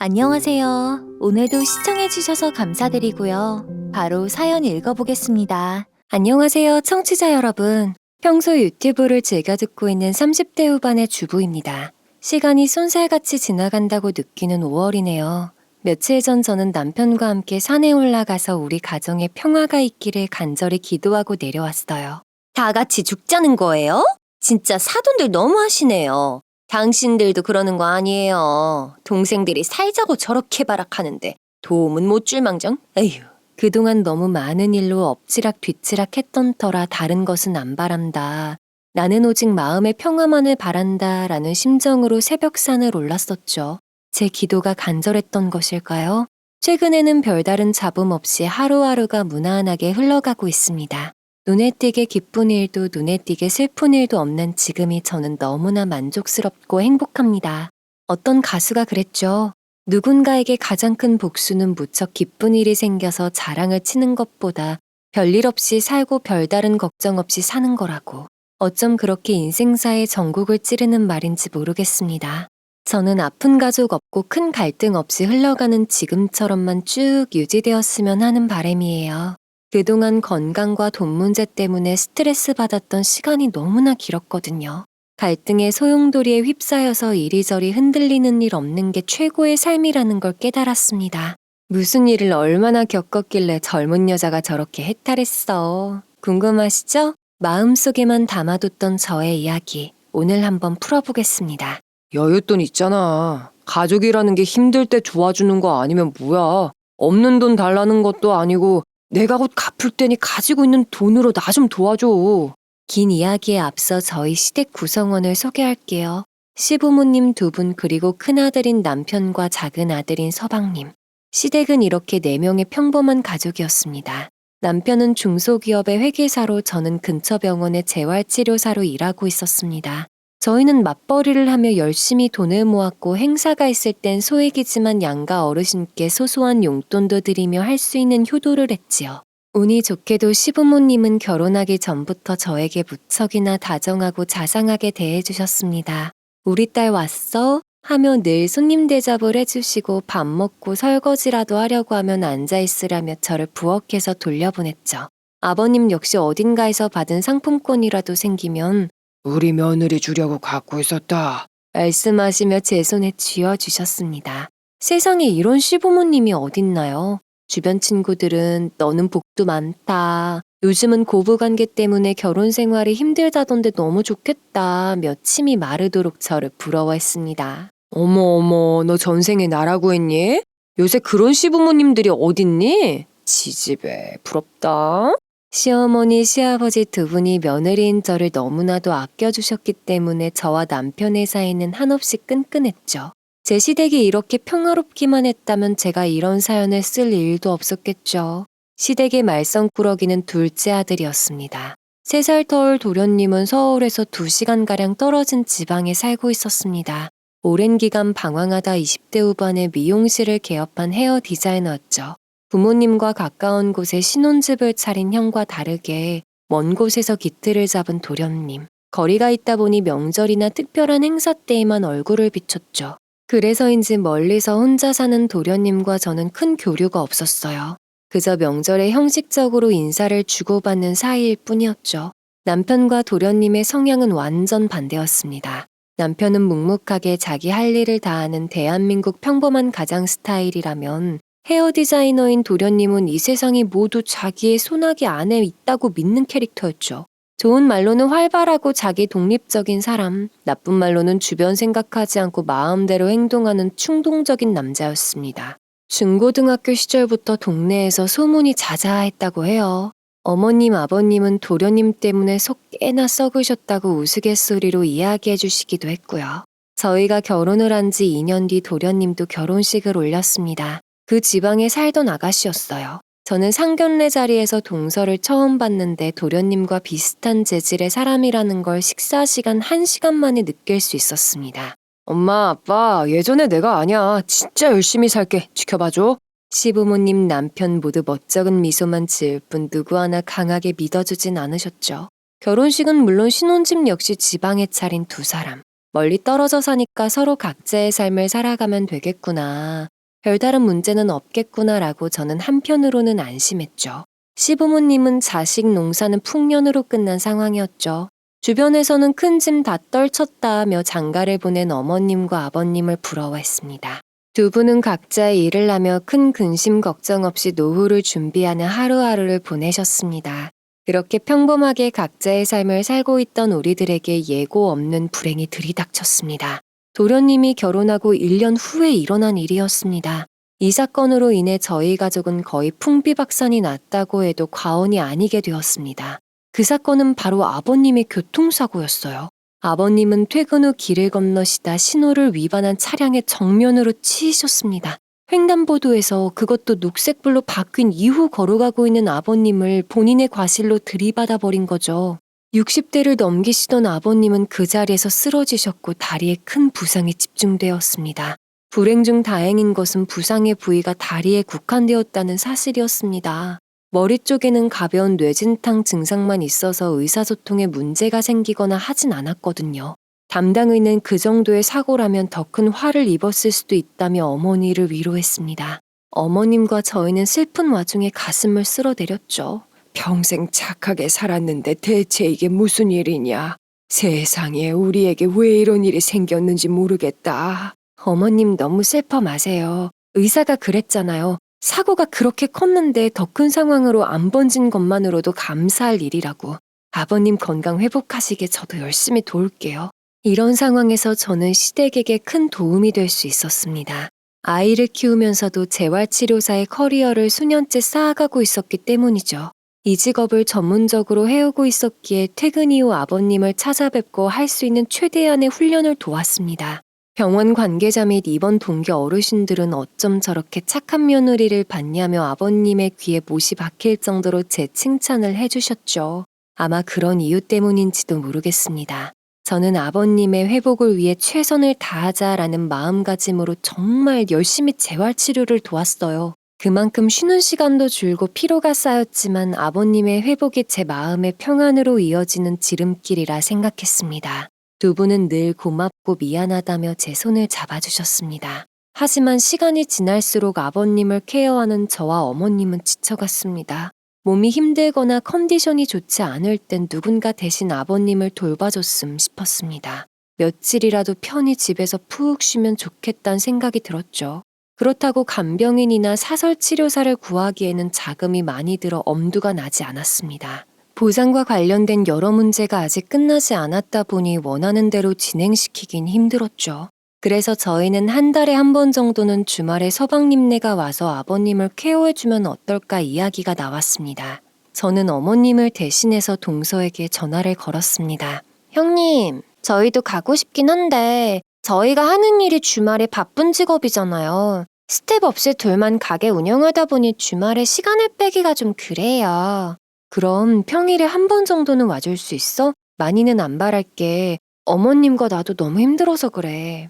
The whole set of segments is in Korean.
안녕하세요. 오늘도 시청해주셔서 감사드리고요. 바로 사연 읽어보겠습니다. 안녕하세요, 청취자 여러분. 평소 유튜브를 즐겨 듣고 있는 30대 후반의 주부입니다. 시간이 쏜살같이 지나간다고 느끼는 5월이네요. 며칠 전 저는 남편과 함께 산에 올라가서 우리 가정에 평화가 있기를 간절히 기도하고 내려왔어요. 다 같이 죽자는 거예요? 진짜 사돈들 너무하시네요. 당신들도 그러는 거 아니에요. 동생들이 살자고 저렇게 발악하는데 도움은 못 줄망정? 에휴. 그동안 너무 많은 일로 엎치락 뒤치락 했던 터라 다른 것은 안 바란다. 나는 오직 마음의 평화만을 바란다 라는 심정으로 새벽산을 올랐었죠. 제 기도가 간절했던 것일까요? 최근에는 별다른 잡음 없이 하루하루가 무난하게 흘러가고 있습니다. 눈에 띄게 기쁜 일도 눈에 띄게 슬픈 일도 없는 지금이 저는 너무나 만족스럽고 행복합니다. 어떤 가수가 그랬죠. 누군가에게 가장 큰 복수는 무척 기쁜 일이 생겨서 자랑을 치는 것보다 별일 없이 살고 별다른 걱정 없이 사는 거라고. 어쩜 그렇게 인생사의 전국을 찌르는 말인지 모르겠습니다. 저는 아픈 가족 없고 큰 갈등 없이 흘러가는 지금처럼만 쭉 유지되었으면 하는 바람이에요. 그동안 건강과 돈 문제 때문에 스트레스 받았던 시간이 너무나 길었거든요. 갈등의 소용돌이에 휩싸여서 이리저리 흔들리는 일 없는 게 최고의 삶이라는 걸 깨달았습니다. 무슨 일을 얼마나 겪었길래 젊은 여자가 저렇게 해탈했어. 궁금하시죠? 마음속에만 담아뒀던 저의 이야기, 오늘 한번 풀어보겠습니다. 여윳돈 있잖아. 가족이라는 게 힘들 때 도와주는 거 아니면 뭐야. 없는 돈 달라는 것도 아니고 내가 곧 갚을 테니 가지고 있는 돈으로 나 좀 도와줘. 긴 이야기에 앞서 저희 시댁 구성원을 소개할게요. 시부모님 2분 그리고 큰아들인 남편과 작은 아들인 서방님. 시댁은 이렇게 4명의 평범한 가족이었습니다. 남편은 중소기업의 회계사로 저는 근처 병원의 재활치료사로 일하고 있었습니다. 저희는 맞벌이를 하며 열심히 돈을 모았고 행사가 있을 땐 소액이지만 양가 어르신께 소소한 용돈도 드리며 할 수 있는 효도를 했지요. 운이 좋게도 시부모님은 결혼하기 전부터 저에게 무척이나 다정하고 자상하게 대해주셨습니다. 우리 딸 왔어? 하며 늘 손님 대접을 해주시고 밥 먹고 설거지라도 하려고 하면 앉아있으라며 저를 부엌에서 돌려보냈죠. 아버님 역시 어딘가에서 받은 상품권이라도 생기면 우리 며느리 주려고 갖고 있었다. 말씀하시며 제 손에 쥐어주셨습니다. 세상에 이런 시부모님이 어딨나요? 주변 친구들은 너는 복도 많다. 요즘은 고부관계 때문에 결혼 생활이 힘들다던데 너무 좋겠다. 며 침이 마르도록 저를 부러워했습니다. 어머, 너 전생에 나라고 했니? 요새 그런 시부모님들이 어딨니? 지집애, 부럽다. 시어머니, 시아버지 2분이 며느리인 저를 너무나도 아껴주셨기 때문에 저와 남편의 사이는 한없이 끈끈했죠. 제 시댁이 이렇게 평화롭기만 했다면 제가 이런 사연을 쓸 일도 없었겠죠. 시댁의 말썽꾸러기는 둘째 아들이었습니다. 3살 터울 도련님은 서울에서 2시간가량 떨어진 지방에 살고 있었습니다. 오랜 기간 방황하다 20대 후반에 미용실을 개업한 헤어 디자이너였죠. 부모님과 가까운 곳에 신혼집을 차린 형과 다르게 먼 곳에서 기틀을 잡은 도련님. 거리가 있다 보니 명절이나 특별한 행사 때에만 얼굴을 비췄죠. 그래서인지 멀리서 혼자 사는 도련님과 저는 큰 교류가 없었어요. 그저 명절에 형식적으로 인사를 주고받는 사이일 뿐이었죠. 남편과 도련님의 성향은 완전 반대였습니다. 남편은 묵묵하게 자기 할 일을 다하는 대한민국 평범한 가장 스타일이라면 헤어 디자이너인 도련님은 이 세상이 모두 자기의 손아귀 안에 있다고 믿는 캐릭터였죠. 좋은 말로는 활발하고 자기 독립적인 사람, 나쁜 말로는 주변 생각하지 않고 마음대로 행동하는 충동적인 남자였습니다. 중고등학교 시절부터 동네에서 소문이 자자했다고 해요. 어머님, 아버님은 도련님 때문에 속 꽤나 썩으셨다고 우스갯소리로 이야기해 주시기도 했고요. 저희가 결혼을 한 지 2년 뒤 도련님도 결혼식을 올렸습니다. 그 지방에 살던 아가씨였어요. 저는 상견례 자리에서 동서를 처음 봤는데 도련님과 비슷한 재질의 사람이라는 걸 식사 시간 1시간 만에 느낄 수 있었습니다. 엄마, 아빠, 예전에 내가 아니야. 진짜 열심히 살게. 지켜봐줘. 시부모님, 남편 모두 멋쩍은 미소만 지을 뿐 누구 하나 강하게 믿어주진 않으셨죠. 결혼식은 물론 신혼집 역시 지방에 차린 2사람. 멀리 떨어져 사니까 서로 각자의 삶을 살아가면 되겠구나. 별다른 문제는 없겠구나라고 저는 한편으로는 안심했죠. 시부모님은 자식 농사는 풍년으로 끝난 상황이었죠. 주변에서는 큰 짐 다 떨쳤다 하며 장가를 보낸 어머님과 아버님을 부러워했습니다. 두 분은 각자의 일을 하며 큰 근심 걱정 없이 노후를 준비하는 하루하루를 보내셨습니다. 그렇게 평범하게 각자의 삶을 살고 있던 우리들에게 예고 없는 불행이 들이닥쳤습니다. 도련님이 결혼하고 1년 후에 일어난 일이었습니다. 이 사건으로 인해 저희 가족은 거의 풍비박산이 났다고 해도 과언이 아니게 되었습니다. 그 사건은 바로 아버님의 교통사고였어요. 아버님은 퇴근 후 길을 건너시다 신호를 위반한 차량의 정면으로 치이셨습니다. 횡단보도에서 그것도 녹색불로 바뀐 이후 걸어가고 있는 아버님을 본인의 과실로 들이받아 버린 거죠. 60대를 넘기시던 아버님은 그 자리에서 쓰러지셨고 다리에 큰 부상이 집중되었습니다. 불행 중 다행인 것은 부상의 부위가 다리에 국한되었다는 사실이었습니다. 머리 쪽에는 가벼운 뇌진탕 증상만 있어서 의사소통에 문제가 생기거나 하진 않았거든요. 담당의는 그 정도의 사고라면 더 큰 화를 입었을 수도 있다며 어머니를 위로했습니다. 어머님과 저희는 슬픈 와중에 가슴을 쓸어내렸죠. 평생 착하게 살았는데 대체 이게 무슨 일이냐? 세상에 우리에게 왜 이런 일이 생겼는지 모르겠다. 어머님 너무 슬퍼 마세요. 의사가 그랬잖아요. 사고가 그렇게 컸는데 더 큰 상황으로 안 번진 것만으로도 감사할 일이라고. 아버님 건강 회복하시게 저도 열심히 도울게요. 이런 상황에서 저는 시댁에게 큰 도움이 될 수 있었습니다. 아이를 키우면서도 재활치료사의 커리어를 수년째 쌓아가고 있었기 때문이죠. 이 직업을 전문적으로 해오고 있었기에 퇴근 이후 아버님을 찾아뵙고 할 수 있는 최대한의 훈련을 도왔습니다. 병원 관계자 및 입원 동기 어르신들은 어쩜 저렇게 착한 며느리를 받냐며 아버님의 귀에 못이 박힐 정도로 제 칭찬을 해주셨죠. 아마 그런 이유 때문인지도 모르겠습니다. 저는 아버님의 회복을 위해 최선을 다하자라는 마음가짐으로 정말 열심히 재활치료를 도왔어요. 그만큼 쉬는 시간도 줄고 피로가 쌓였지만 아버님의 회복이 제 마음의 평안으로 이어지는 지름길이라 생각했습니다. 두 분은 늘 고맙고 미안하다며 제 손을 잡아주셨습니다. 하지만 시간이 지날수록 아버님을 케어하는 저와 어머님은 지쳐갔습니다. 몸이 힘들거나 컨디션이 좋지 않을 땐 누군가 대신 아버님을 돌봐줬음 싶었습니다. 며칠이라도 편히 집에서 푹 쉬면 좋겠다는 생각이 들었죠. 그렇다고 간병인이나 사설치료사를 구하기에는 자금이 많이 들어 엄두가 나지 않았습니다. 보상과 관련된 여러 문제가 아직 끝나지 않았다 보니 원하는 대로 진행시키긴 힘들었죠. 그래서 저희는 한 달에 한 번 정도는 주말에 서방님네가 와서 아버님을 케어해주면 어떨까 이야기가 나왔습니다. 저는 어머님을 대신해서 동서에게 전화를 걸었습니다. 형님, 저희도 가고 싶긴 한데 저희가 하는 일이 주말에 바쁜 직업이잖아요. 스텝 없이 둘만 가게 운영하다 보니 주말에 시간을 빼기가 좀 그래요. 그럼 평일에 한 번 정도는 와줄 수 있어? 많이는 안 바랄게. 어머님과 나도 너무 힘들어서 그래.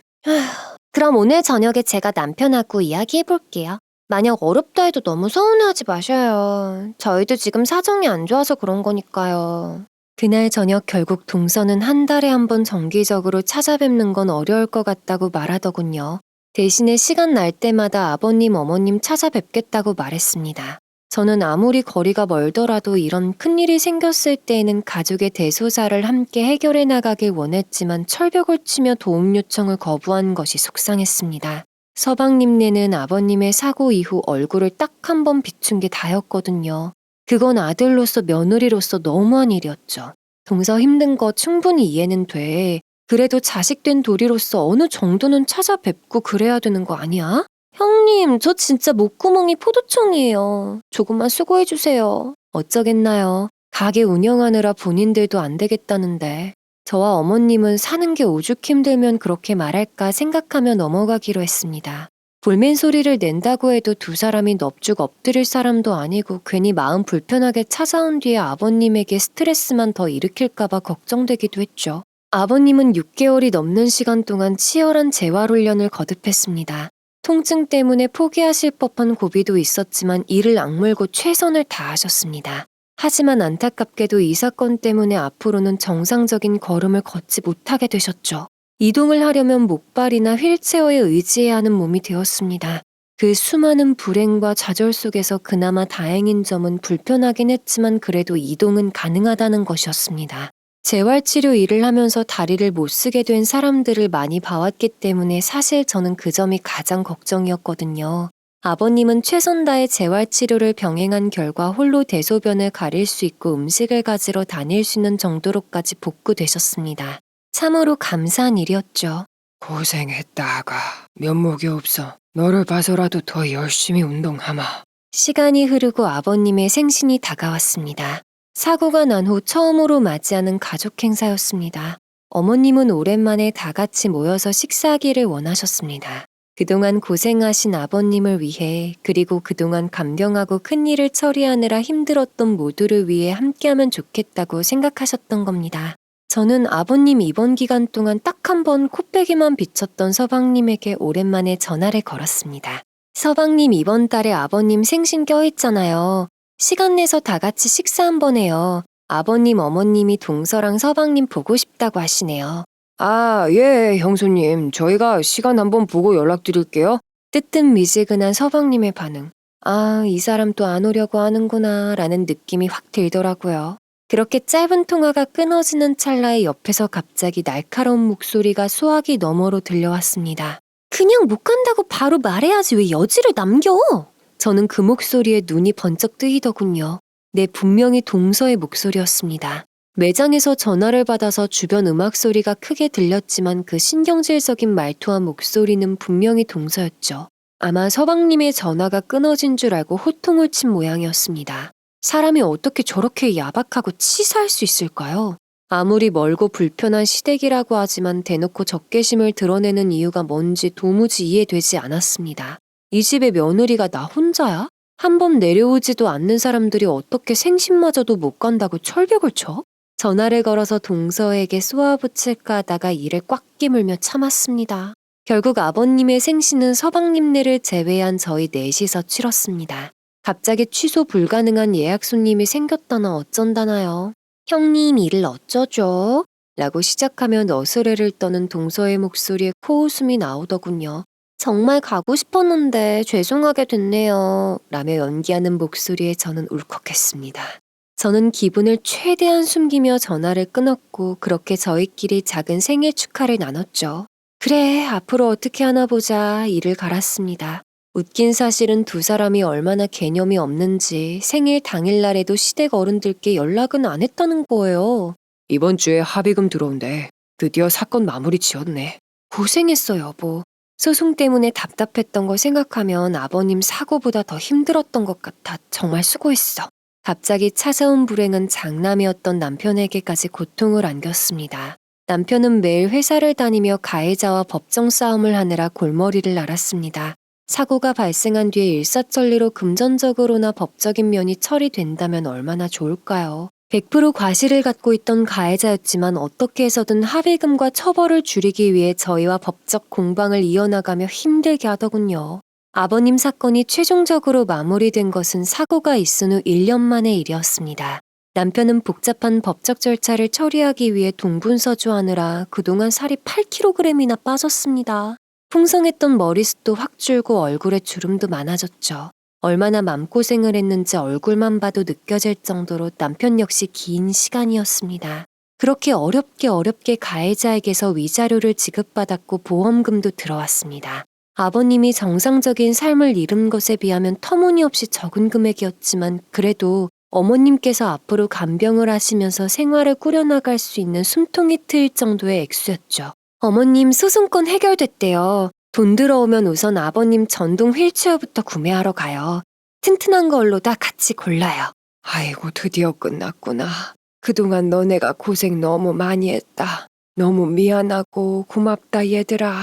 그럼 오늘 저녁에 제가 남편하고 이야기해볼게요. 만약 어렵다 해도 너무 서운해하지 마셔요. 저희도 지금 사정이 안 좋아서 그런 거니까요. 그날 저녁 결국 동서는 한 달에 한 번 정기적으로 찾아뵙는 건 어려울 것 같다고 말하더군요. 대신에 시간 날 때마다 아버님, 어머님 찾아뵙겠다고 말했습니다. 저는 아무리 거리가 멀더라도 이런 큰일이 생겼을 때에는 가족의 대소사를 함께 해결해 나가길 원했지만 철벽을 치며 도움 요청을 거부한 것이 속상했습니다. 서방님네는 아버님의 사고 이후 얼굴을 딱 한 번 비춘 게 다였거든요. 그건 아들로서 며느리로서 너무한 일이었죠. 동서 힘든 거 충분히 이해는 돼. 그래도 자식된 도리로서 어느 정도는 찾아뵙고 그래야 되는 거 아니야? 형님, 저 진짜 목구멍이 포도청이에요. 조금만 수고해주세요. 어쩌겠나요. 가게 운영하느라 본인들도 안 되겠다는데. 저와 어머님은 사는 게 오죽 힘들면 그렇게 말할까 생각하며 넘어가기로 했습니다. 볼멘 소리를 낸다고 해도 두 사람이 넙죽 엎드릴 사람도 아니고 괜히 마음 불편하게 찾아온 뒤에 아버님에게 스트레스만 더 일으킬까봐 걱정되기도 했죠. 아버님은 6개월이 넘는 시간 동안 치열한 재활훈련을 거듭했습니다. 통증 때문에 포기하실 법한 고비도 있었지만 이를 악물고 최선을 다하셨습니다. 하지만 안타깝게도 이 사건 때문에 앞으로는 정상적인 걸음을 걷지 못하게 되셨죠. 이동을 하려면 목발이나 휠체어에 의지해야 하는 몸이 되었습니다. 그 수많은 불행과 좌절 속에서 그나마 다행인 점은 불편하긴 했지만 그래도 이동은 가능하다는 것이었습니다. 재활치료 일을 하면서 다리를 못 쓰게 된 사람들을 많이 봐왔기 때문에 사실 저는 그 점이 가장 걱정이었거든요. 아버님은 최선 다해 재활치료를 병행한 결과 홀로 대소변을 가릴 수 있고 음식을 가지러 다닐 수 있는 정도로까지 복구되셨습니다. 참으로 감사한 일이었죠. 고생했다가 면목이 없어. 너를 봐서라도 더 열심히 운동하마. 시간이 흐르고 아버님의 생신이 다가왔습니다. 사고가 난 후 처음으로 맞이하는 가족 행사였습니다. 어머님은 오랜만에 다 같이 모여서 식사하기를 원하셨습니다. 그동안 고생하신 아버님을 위해 그리고 그동안 간병하고 큰일을 처리하느라 힘들었던 모두를 위해 함께하면 좋겠다고 생각하셨던 겁니다. 저는 아버님 입원 기간 동안 딱 한 번 코빼기만 비쳤던 서방님에게 오랜만에 전화를 걸었습니다. 서방님 이번 달에 아버님 생신 껴있잖아요. 시간 내서 다 같이 식사 한번 해요. 아버님 어머님이 동서랑 서방님 보고 싶다고 하시네요. 아, 예, 형수님. 저희가 시간 한번 보고 연락드릴게요. 뜨뜻미지근한 서방님의 반응. 아, 이 사람 또 안 오려고 하는구나 라는 느낌이 확 들더라고요. 그렇게 짧은 통화가 끊어지는 찰나에 옆에서 갑자기 날카로운 목소리가 수화기 너머로 들려왔습니다. 그냥 못 간다고 바로 말해야지 왜 여지를 남겨? 저는 그 목소리에 눈이 번쩍 뜨이더군요. 네, 분명히 동서의 목소리였습니다. 매장에서 전화를 받아서 주변 음악 소리가 크게 들렸지만 그 신경질적인 말투와 목소리는 분명히 동서였죠. 아마 서방님의 전화가 끊어진 줄 알고 호통을 친 모양이었습니다. 사람이 어떻게 저렇게 야박하고 치사할 수 있을까요? 아무리 멀고 불편한 시댁이라고 하지만 대놓고 적개심을 드러내는 이유가 뭔지 도무지 이해되지 않았습니다. 이 집의 며느리가 나 혼자야? 한 번 내려오지도 않는 사람들이 어떻게 생신마저도 못 간다고 철벽을 쳐? 전화를 걸어서 동서에게 쏘아붙일까 하다가 이를 꽉 깨물며 참았습니다. 결국 아버님의 생신은 서방님네를 제외한 저희 넷이서 치렀습니다. 갑자기 취소 불가능한 예약 손님이 생겼다나 어쩐다나요. 형님 일을 어쩌죠? 라고 시작하며 너스레를 떠는 동서의 목소리에 코웃음이 나오더군요. 정말 가고 싶었는데 죄송하게 됐네요. 라며 연기하는 목소리에 저는 울컥했습니다. 저는 기분을 최대한 숨기며 전화를 끊었고 그렇게 저희끼리 작은 생일 축하를 나눴죠. 그래, 앞으로 어떻게 하나 보자 이를 갈았습니다. 웃긴 사실은 두 사람이 얼마나 개념이 없는지 생일 당일날에도 시댁 어른들께 연락은 안 했다는 거예요. 이번 주에 합의금 들어온대. 드디어 사건 마무리 지었네. 고생했어 여보. 소송 때문에 답답했던 걸 생각하면 아버님 사고보다 더 힘들었던 것 같아. 정말 수고했어. 갑자기 찾아온 불행은 장남이었던 남편에게까지 고통을 안겼습니다. 남편은 매일 회사를 다니며 가해자와 법정 싸움을 하느라 골머리를 앓았습니다. 사고가 발생한 뒤에 일사천리로 금전적으로나 법적인 면이 처리된다면 얼마나 좋을까요? 100% 과실을 갖고 있던 가해자였지만 어떻게 해서든 합의금과 처벌을 줄이기 위해 저희와 법적 공방을 이어나가며 힘들게 하더군요. 아버님 사건이 최종적으로 마무리된 것은 사고가 있은 후 1년 만의 일이었습니다. 남편은 복잡한 법적 절차를 처리하기 위해 동분서주하느라 그동안 살이 8kg이나 빠졌습니다. 풍성했던 머리숱도 확 줄고 얼굴에 주름도 많아졌죠. 얼마나 맘고생을 했는지 얼굴만 봐도 느껴질 정도로 남편 역시 긴 시간이었습니다. 그렇게 어렵게 가해자에게서 위자료를 지급받았고 보험금도 들어왔습니다. 아버님이 정상적인 삶을 잃은 것에 비하면 터무니없이 적은 금액이었지만 그래도 어머님께서 앞으로 간병을 하시면서 생활을 꾸려나갈 수 있는 숨통이 트일 정도의 액수였죠. 어머님 소송권 해결됐대요. 돈 들어오면 우선 아버님 전동 휠체어부터 구매하러 가요. 튼튼한 걸로 다 같이 골라요. 아이고, 드디어 끝났구나. 그동안 너네가 고생 너무 많이 했다. 너무 미안하고 고맙다 얘들아.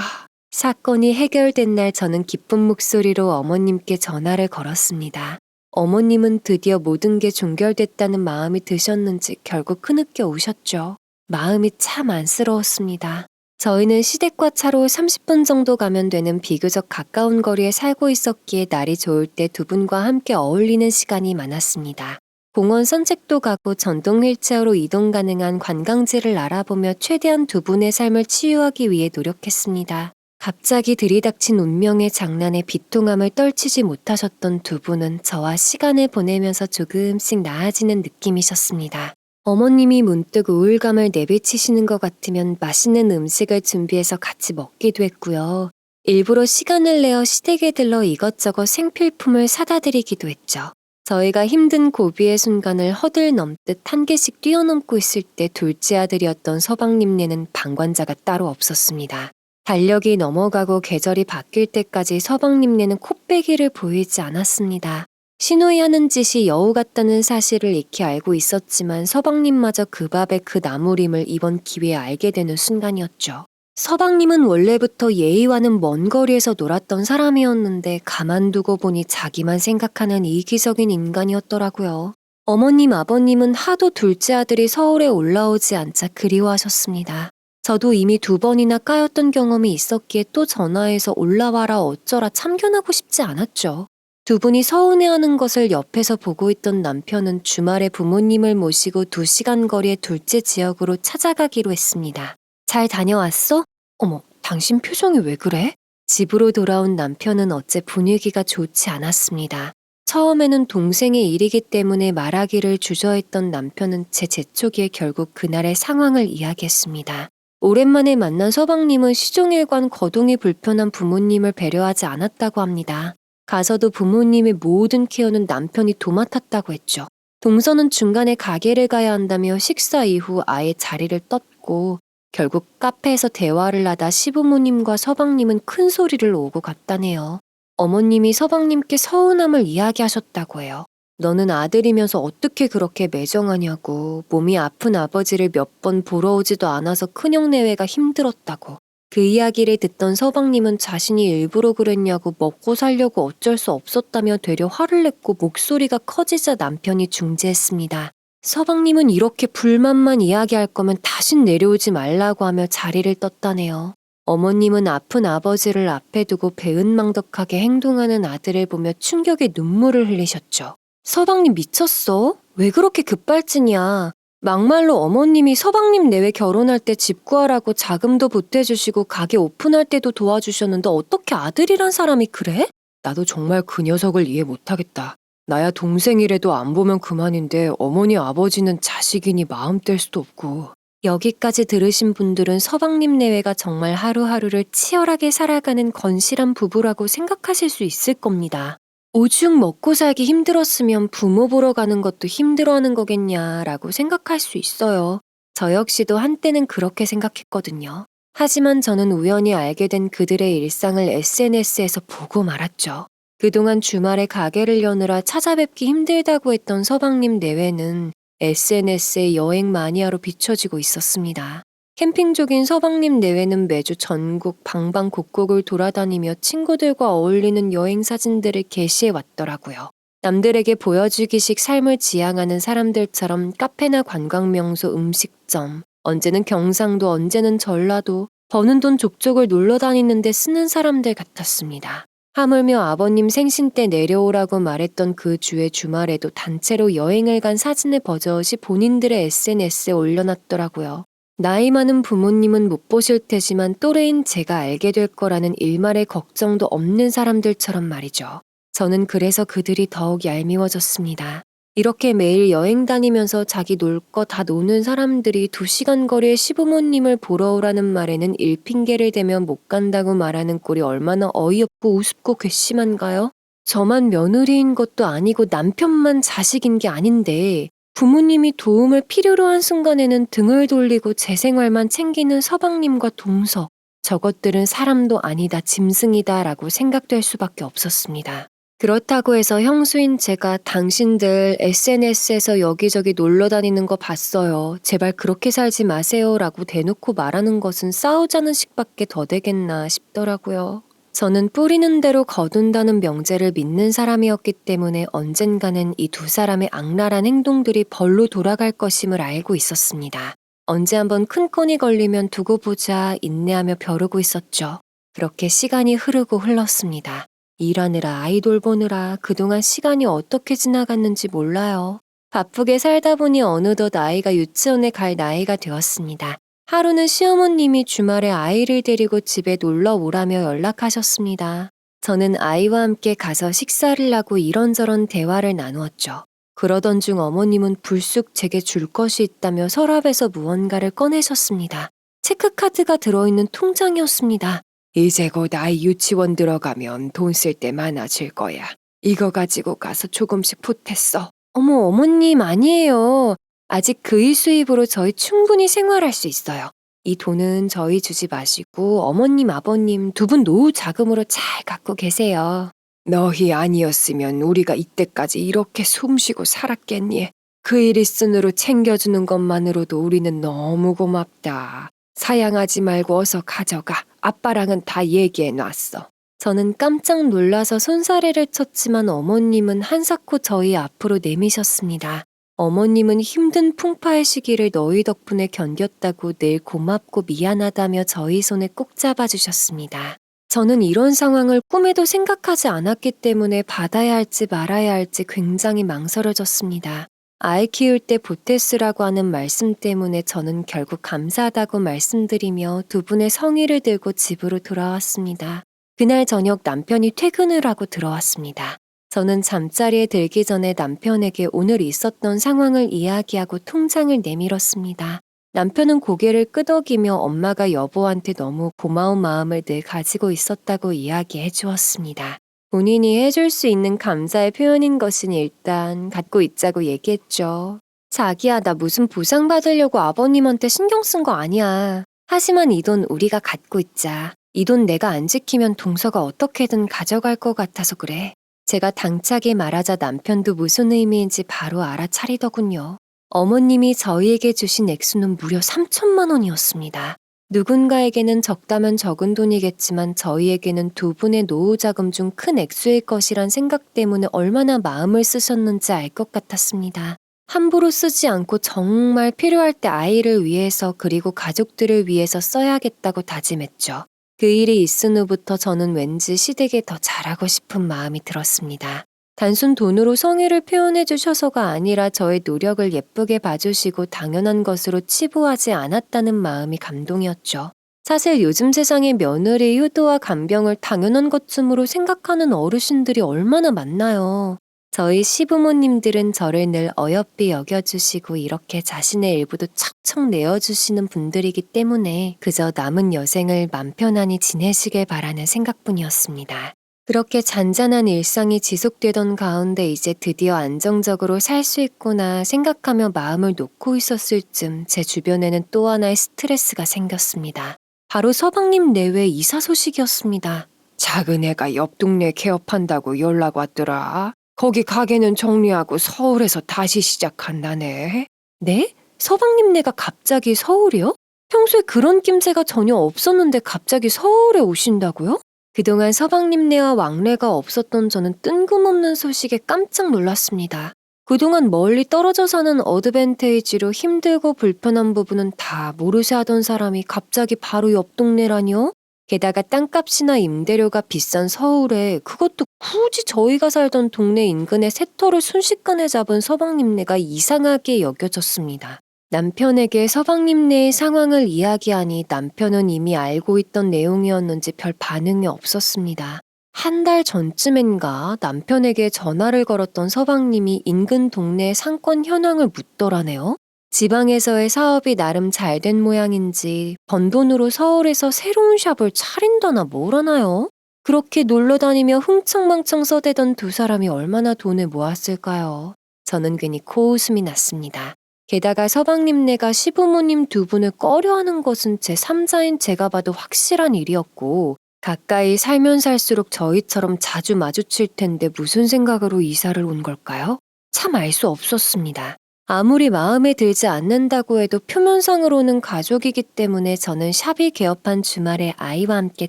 사건이 해결된 날 저는 기쁜 목소리로 어머님께 전화를 걸었습니다. 어머님은 드디어 모든 게 종결됐다는 마음이 드셨는지 결국 흐느껴 우셨죠. 마음이 참 안쓰러웠습니다. 저희는 시댁과 차로 30분 정도 가면 되는 비교적 가까운 거리에 살고 있었기에 날이 좋을 때 두 분과 함께 어울리는 시간이 많았습니다. 공원 산책도 가고 전동 휠체어로 이동 가능한 관광지를 알아보며 최대한 두 분의 삶을 치유하기 위해 노력했습니다. 갑자기 들이닥친 운명의 장난에 비통함을 떨치지 못하셨던 두 분은 저와 시간을 보내면서 조금씩 나아지는 느낌이셨습니다. 어머님이 문득 우울감을 내비치시는 것 같으면 맛있는 음식을 준비해서 같이 먹기도 했고요. 일부러 시간을 내어 시댁에 들러 이것저것 생필품을 사다 드리기도 했죠. 저희가 힘든 고비의 순간을 허들 넘듯 한 개씩 뛰어넘고 있을 때 둘째 아들이었던 서방님네는 방관자가 따로 없었습니다. 달력이 넘어가고 계절이 바뀔 때까지 서방님네는 코빼기를 보이지 않았습니다. 시누이 하는 짓이 여우 같다는 사실을 익히 알고 있었지만 서방님마저 그 밥의 그 나무림을 이번 기회에 알게 되는 순간이었죠. 서방님은 원래부터 예의와는 먼 거리에서 놀았던 사람이었는데 가만두고 보니 자기만 생각하는 이기적인 인간이었더라고요. 어머님, 아버님은 하도 둘째 아들이 서울에 올라오지 않자 그리워하셨습니다. 저도 이미 2번이나 까였던 경험이 있었기에 또 전화해서 올라와라 어쩌라 참견하고 싶지 않았죠. 두 분이 서운해하는 것을 옆에서 보고 있던 남편은 주말에 부모님을 모시고 2시간 거리의 둘째 지역으로 찾아가기로 했습니다. 잘 다녀왔어? 어머, 당신 표정이 왜 그래? 집으로 돌아온 남편은 어째 분위기가 좋지 않았습니다. 처음에는 동생의 일이기 때문에 말하기를 주저했던 남편은 제 재촉기에 결국 그날의 상황을 이야기했습니다. 오랜만에 만난 서방님은 시종일관 거동이 불편한 부모님을 배려하지 않았다고 합니다. 가서도 부모님의 모든 케어는 남편이 도맡았다고 했죠. 동서는 중간에 가게를 가야 한다며 식사 이후 아예 자리를 떴고 결국 카페에서 대화를 하다 시부모님과 서방님은 큰 소리를 오고 갔다네요. 어머님이 서방님께 서운함을 이야기하셨다고 해요. 너는 아들이면서 어떻게 그렇게 매정하냐고, 몸이 아픈 아버지를 몇 번 보러 오지도 않아서 큰형 내외가 힘들었다고. 그 이야기를 듣던 서방님은 자신이 일부러 그랬냐고 먹고 살려고 어쩔 수 없었다며 되려 화를 냈고 목소리가 커지자 남편이 중재했습니다. 서방님은 이렇게 불만만 이야기할 거면 다신 내려오지 말라고 하며 자리를 떴다네요. 어머님은 아픈 아버지를 앞에 두고 배은망덕하게 행동하는 아들을 보며 충격의 눈물을 흘리셨죠. 서방님 미쳤어? 왜 그렇게 급발진이야? 막말로 어머님이 서방님 내외 결혼할 때 집 구하라고 자금도 보태주시고 가게 오픈할 때도 도와주셨는데 어떻게 아들이란 사람이 그래? 나도 정말 그 녀석을 이해 못하겠다. 나야 동생이라도 안 보면 그만인데 어머니 아버지는 자식이니 마음 뗄 수도 없고. 여기까지 들으신 분들은 서방님 내외가 정말 하루하루를 치열하게 살아가는 건실한 부부라고 생각하실 수 있을 겁니다. 오죽 먹고 살기 힘들었으면 부모 보러 가는 것도 힘들어하는 거겠냐라고 생각할 수 있어요. 저 역시도 한때는 그렇게 생각했거든요. 하지만 저는 우연히 알게 된 그들의 일상을 SNS에서 보고 말았죠. 그동안 주말에 가게를 여느라 찾아뵙기 힘들다고 했던 서방님 내외는 SNS의 여행 마니아로 비춰지고 있었습니다. 캠핑족인 서방님 내외는 매주 전국 방방곡곡을 돌아다니며 친구들과 어울리는 여행 사진들을 게시해 왔더라고요. 남들에게 보여주기식 삶을 지향하는 사람들처럼 카페나 관광명소, 음식점, 언제는 경상도, 언제는 전라도, 버는 돈 족족을 놀러 다니는데 쓰는 사람들 같았습니다. 하물며 아버님 생신 때 내려오라고 말했던 그 주의 주말에도 단체로 여행을 간 사진을 버젓이 본인들의 SNS에 올려놨더라고요. 나이 많은 부모님은 못 보실 테지만 또래인 제가 알게 될 거라는 일말의 걱정도 없는 사람들처럼 말이죠. 저는 그래서 그들이 더욱 얄미워졌습니다. 이렇게 매일 여행 다니면서 자기 놀 거 다 노는 사람들이 2시간 거리의 시부모님을 보러 오라는 말에는 일핑계를 대며 못 간다고 말하는 꼴이 얼마나 어이없고 우습고 괘씸한가요? 저만 며느리인 것도 아니고 남편만 자식인 게 아닌데 부모님이 도움을 필요로 한 순간에는 등을 돌리고 제 생활만 챙기는 서방님과 동서, 저것들은 사람도 아니다 짐승이다 라고 생각될 수밖에 없었습니다. 그렇다고 해서 형수인 제가 당신들 SNS에서 여기저기 놀러 다니는 거 봤어요. 제발 그렇게 살지 마세요 라고 대놓고 말하는 것은 싸우자는 식밖에 더 되겠나 싶더라고요. 저는 뿌리는 대로 거둔다는 명제를 믿는 사람이었기 때문에 언젠가는 이 두 사람의 악랄한 행동들이 벌로 돌아갈 것임을 알고 있었습니다. 언제 한번 큰 건이 걸리면 두고 보자 인내하며 벼르고 있었죠. 그렇게 시간이 흐르고 흘렀습니다. 일하느라 아이돌 보느라 그동안 시간이 어떻게 지나갔는지 몰라요. 바쁘게 살다 보니 어느덧 아이가 유치원에 갈 나이가 되었습니다. 하루는 시어머님이 주말에 아이를 데리고 집에 놀러 오라며 연락하셨습니다. 저는 아이와 함께 가서 식사를 하고 이런저런 대화를 나누었죠. 그러던 중 어머님은 불쑥 제게 줄 것이 있다며 서랍에서 무언가를 꺼내셨습니다. 체크카드가 들어있는 통장이었습니다. 이제 곧 아이 유치원 들어가면 돈 쓸 때 많아질 거야. 이거 가지고 가서 조금씩 보탰어. 어머, 어머님 아니에요. 아직 그 일 수입으로 저희 충분히 생활할 수 있어요. 이 돈은 저희 주지 마시고 어머님, 아버님 두 분 노후 자금으로 잘 갖고 계세요. 너희 아니었으면 우리가 이때까지 이렇게 숨쉬고 살았겠니? 그 일 있으므로 챙겨주는 것만으로도 우리는 너무 고맙다. 사양하지 말고 어서 가져가. 아빠랑은 다 얘기해놨어. 저는 깜짝 놀라서 손사래를 쳤지만 어머님은 한사코 저희 앞으로 내미셨습니다. 어머님은 힘든 풍파의 시기를 너희 덕분에 견뎠다고 늘 고맙고 미안하다며 저희 손을 꼭 잡아주셨습니다. 저는 이런 상황을 꿈에도 생각하지 않았기 때문에 받아야 할지 말아야 할지 굉장히 망설여졌습니다. 아이 키울 때 보태쓰라고 하는 말씀 때문에 저는 결국 감사하다고 말씀드리며 두 분의 성의를 들고 집으로 돌아왔습니다. 그날 저녁 남편이 퇴근을 하고 들어왔습니다. 저는 잠자리에 들기 전에 남편에게 오늘 있었던 상황을 이야기하고 통장을 내밀었습니다. 남편은 고개를 끄덕이며 엄마가 여보한테 너무 고마운 마음을 늘 가지고 있었다고 이야기해 주었습니다. 본인이 해줄 수 있는 감사의 표현인 것은 일단 갖고 있자고 얘기했죠. 자기야, 나 무슨 보상 받으려고 아버님한테 신경 쓴 거 아니야. 하지만 이 돈 우리가 갖고 있자. 이 돈 내가 안 지키면 동서가 어떻게든 가져갈 것 같아서 그래. 제가 당차게 말하자 남편도 무슨 의미인지 바로 알아차리더군요. 어머님이 저희에게 주신 액수는 무려 3천만 원이었습니다. 누군가에게는 적다면 적은 돈이겠지만 저희에게는 두 분의 노후 자금 중 큰 액수일 것이란 생각 때문에 얼마나 마음을 쓰셨는지 알 것 같았습니다. 함부로 쓰지 않고 정말 필요할 때 아이를 위해서 그리고 가족들을 위해서 써야겠다고 다짐했죠. 그 일이 있은 후부터 저는 왠지 시댁에 더 잘하고 싶은 마음이 들었습니다. 단순 돈으로 성의를 표현해 주셔서가 아니라 저의 노력을 예쁘게 봐주시고 당연한 것으로 치부하지 않았다는 마음이 감동이었죠. 사실 요즘 세상에 며느리 효도와 간병을 당연한 것쯤으로 생각하는 어르신들이 얼마나 많나요. 저희 시부모님들은 저를 늘 어여삐 여겨주시고 이렇게 자신의 일부도 척척 내어주시는 분들이기 때문에 그저 남은 여생을 맘 편안히 지내시길 바라는 생각뿐이었습니다. 그렇게 잔잔한 일상이 지속되던 가운데 이제 드디어 안정적으로 살 수 있구나 생각하며 마음을 놓고 있었을 즈음 제 주변에는 또 하나의 스트레스가 생겼습니다. 바로 서방님 내외 이사 소식이었습니다. 작은 애가 옆 동네 개업한다고 연락 왔더라. 거기 가게는 정리하고 서울에서 다시 시작한다네. 네? 서방님네가 갑자기 서울이요? 평소에 그런 낌새가 전혀 없었는데 갑자기 서울에 오신다고요? 그동안 서방님네와 왕래가 없었던 저는 뜬금없는 소식에 깜짝 놀랐습니다. 그동안 멀리 떨어져 사는 어드밴테이지로 힘들고 불편한 부분은 다 모르쇠하던 사람이 갑자기 바로 옆 동네라니요? 게다가 땅값이나 임대료가 비싼 서울에 그것도 굳이 저희가 살던 동네 인근에 새터를 순식간에 잡은 서방님네가 이상하게 여겨졌습니다. 남편에게 서방님네의 상황을 이야기하니 남편은 이미 알고 있던 내용이었는지 별 반응이 없었습니다. 한 달 전쯤엔가 남편에게 전화를 걸었던 서방님이 인근 동네의 상권 현황을 묻더라네요. 지방에서의 사업이 나름 잘 된 모양인지 번 돈으로 서울에서 새로운 샵을 차린다나 뭐라나요? 그렇게 놀러 다니며 흥청망청 써대던 두 사람이 얼마나 돈을 모았을까요? 저는 괜히 코웃음이 났습니다. 게다가 서방님네가 시부모님 두 분을 꺼려하는 것은 제3자인 제가 봐도 확실한 일이었고 가까이 살면 살수록 저희처럼 자주 마주칠 텐데 무슨 생각으로 이사를 온 걸까요? 참 알 수 없었습니다. 아무리 마음에 들지 않는다고 해도 표면상으로는 가족이기 때문에 저는 샵이 개업한 주말에 아이와 함께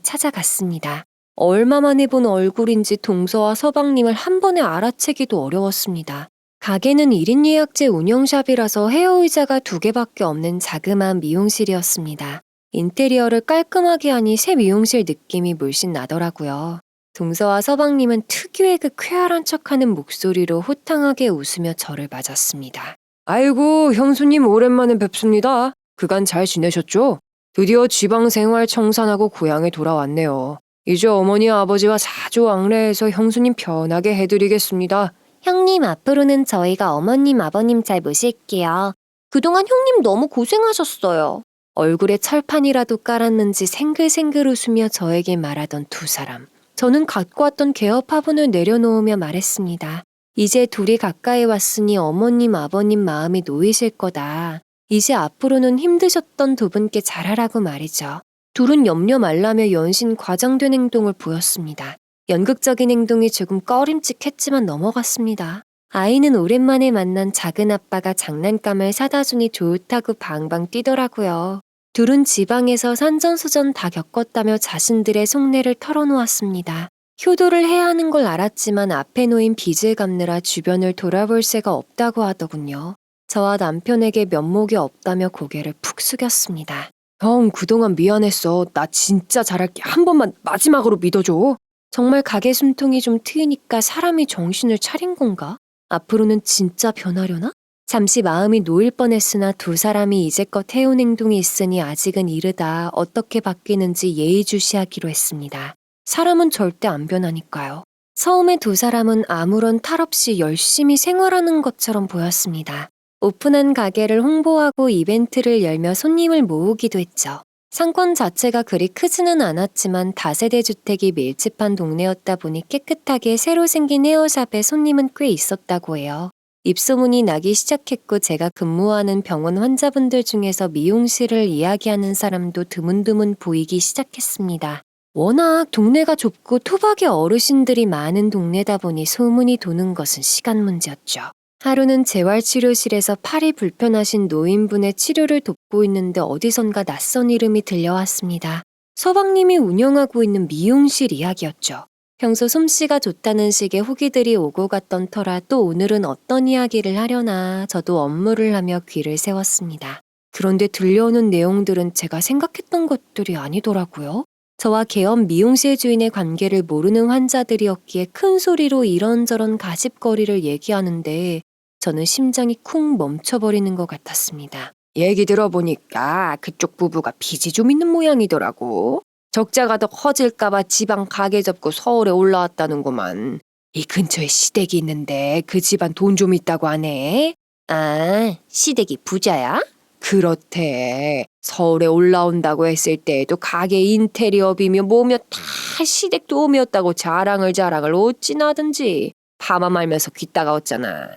찾아갔습니다. 얼마 만에 본 얼굴인지 동서와 서방님을 한 번에 알아채기도 어려웠습니다. 가게는 1인 예약제 운영샵이라서 헤어의자가 2개밖에 없는 자그마한 미용실이었습니다. 인테리어를 깔끔하게 하니 새 미용실 느낌이 물씬 나더라고요. 동서와 서방님은 특유의 그 쾌활한 척하는 목소리로 호탕하게 웃으며 저를 맞았습니다. 아이고, 형수님 오랜만에 뵙습니다. 그간 잘 지내셨죠? 드디어 지방 생활 청산하고 고향에 돌아왔네요. 이제 어머니 아버지와 사조 왕래해서 형수님 편하게 해드리겠습니다. 형님, 앞으로는 저희가 어머님, 아버님 잘 모실게요. 그동안 형님 너무 고생하셨어요. 얼굴에 철판이라도 깔았는지 생글생글 웃으며 저에게 말하던 두 사람. 저는 갖고 왔던 개업 화분을 내려놓으며 말했습니다. 이제 둘이 가까이 왔으니 어머님, 아버님 마음이 놓이실 거다. 이제 앞으로는 힘드셨던 두 분께 잘하라고 말이죠. 둘은 염려 말라며 연신 과장된 행동을 보였습니다. 연극적인 행동이 조금 꺼림칙했지만 넘어갔습니다. 아이는 오랜만에 만난 작은 아빠가 장난감을 사다 주니 좋다고 방방 뛰더라고요. 둘은 지방에서 산전수전 다 겪었다며 자신들의 속내를 털어놓았습니다. 효도를 해야 하는 걸 알았지만 앞에 놓인 빚을 갚느라 주변을 돌아볼 새가 없다고 하더군요. 저와 남편에게 면목이 없다며 고개를 푹 숙였습니다. 형, 그동안 미안했어. 나 진짜 잘할게. 한 번만 마지막으로 믿어줘. 정말 가게 숨통이 좀 트이니까 사람이 정신을 차린 건가? 앞으로는 진짜 변하려나? 잠시 마음이 놓일 뻔했으나 두 사람이 이제껏 해온 행동이 있으니 아직은 이르다 어떻게 바뀌는지 예의주시하기로 했습니다. 사람은 절대 안 변하니까요. 처음에 두 사람은 아무런 탈 없이 열심히 생활하는 것처럼 보였습니다. 오픈한 가게를 홍보하고 이벤트를 열며 손님을 모으기도 했죠. 상권 자체가 그리 크지는 않았지만 다세대 주택이 밀집한 동네였다 보니 깨끗하게 새로 생긴 헤어샵에 손님은 꽤 있었다고 해요. 입소문이 나기 시작했고 제가 근무하는 병원 환자분들 중에서 미용실을 이야기하는 사람도 드문드문 보이기 시작했습니다. 워낙 동네가 좁고 토박이 어르신들이 많은 동네다 보니 소문이 도는 것은 시간 문제였죠. 하루는 재활치료실에서 팔이 불편하신 노인분의 치료를 돕고 있는데 어디선가 낯선 이름이 들려왔습니다. 서방님이 운영하고 있는 미용실 이야기였죠. 평소 솜씨가 좋다는 식의 후기들이 오고 갔던 터라 또 오늘은 어떤 이야기를 하려나 저도 업무를 하며 귀를 세웠습니다. 그런데 들려오는 내용들은 제가 생각했던 것들이 아니더라고요. 저와 개업 미용실 주인의 관계를 모르는 환자들이었기에 큰 소리로 이런저런 가십거리를 얘기하는데 저는 심장이 쿵 멈춰버리는 것 같았습니다. 얘기 들어보니까 그쪽 부부가 빚이 좀 있는 모양이더라고. 적자가 더 커질까봐 지방 가게 접고 서울에 올라왔다는구만. 이 근처에 시댁이 있는데 그 집안 돈 좀 있다고 하네. 아, 시댁이 부자야? 그렇대. 서울에 올라온다고 했을 때에도 가게 인테리어비며 뭐며 다 시댁 도움이었다고 자랑을 어찌나 하든지 파마 말면서 귀 따가웠잖아.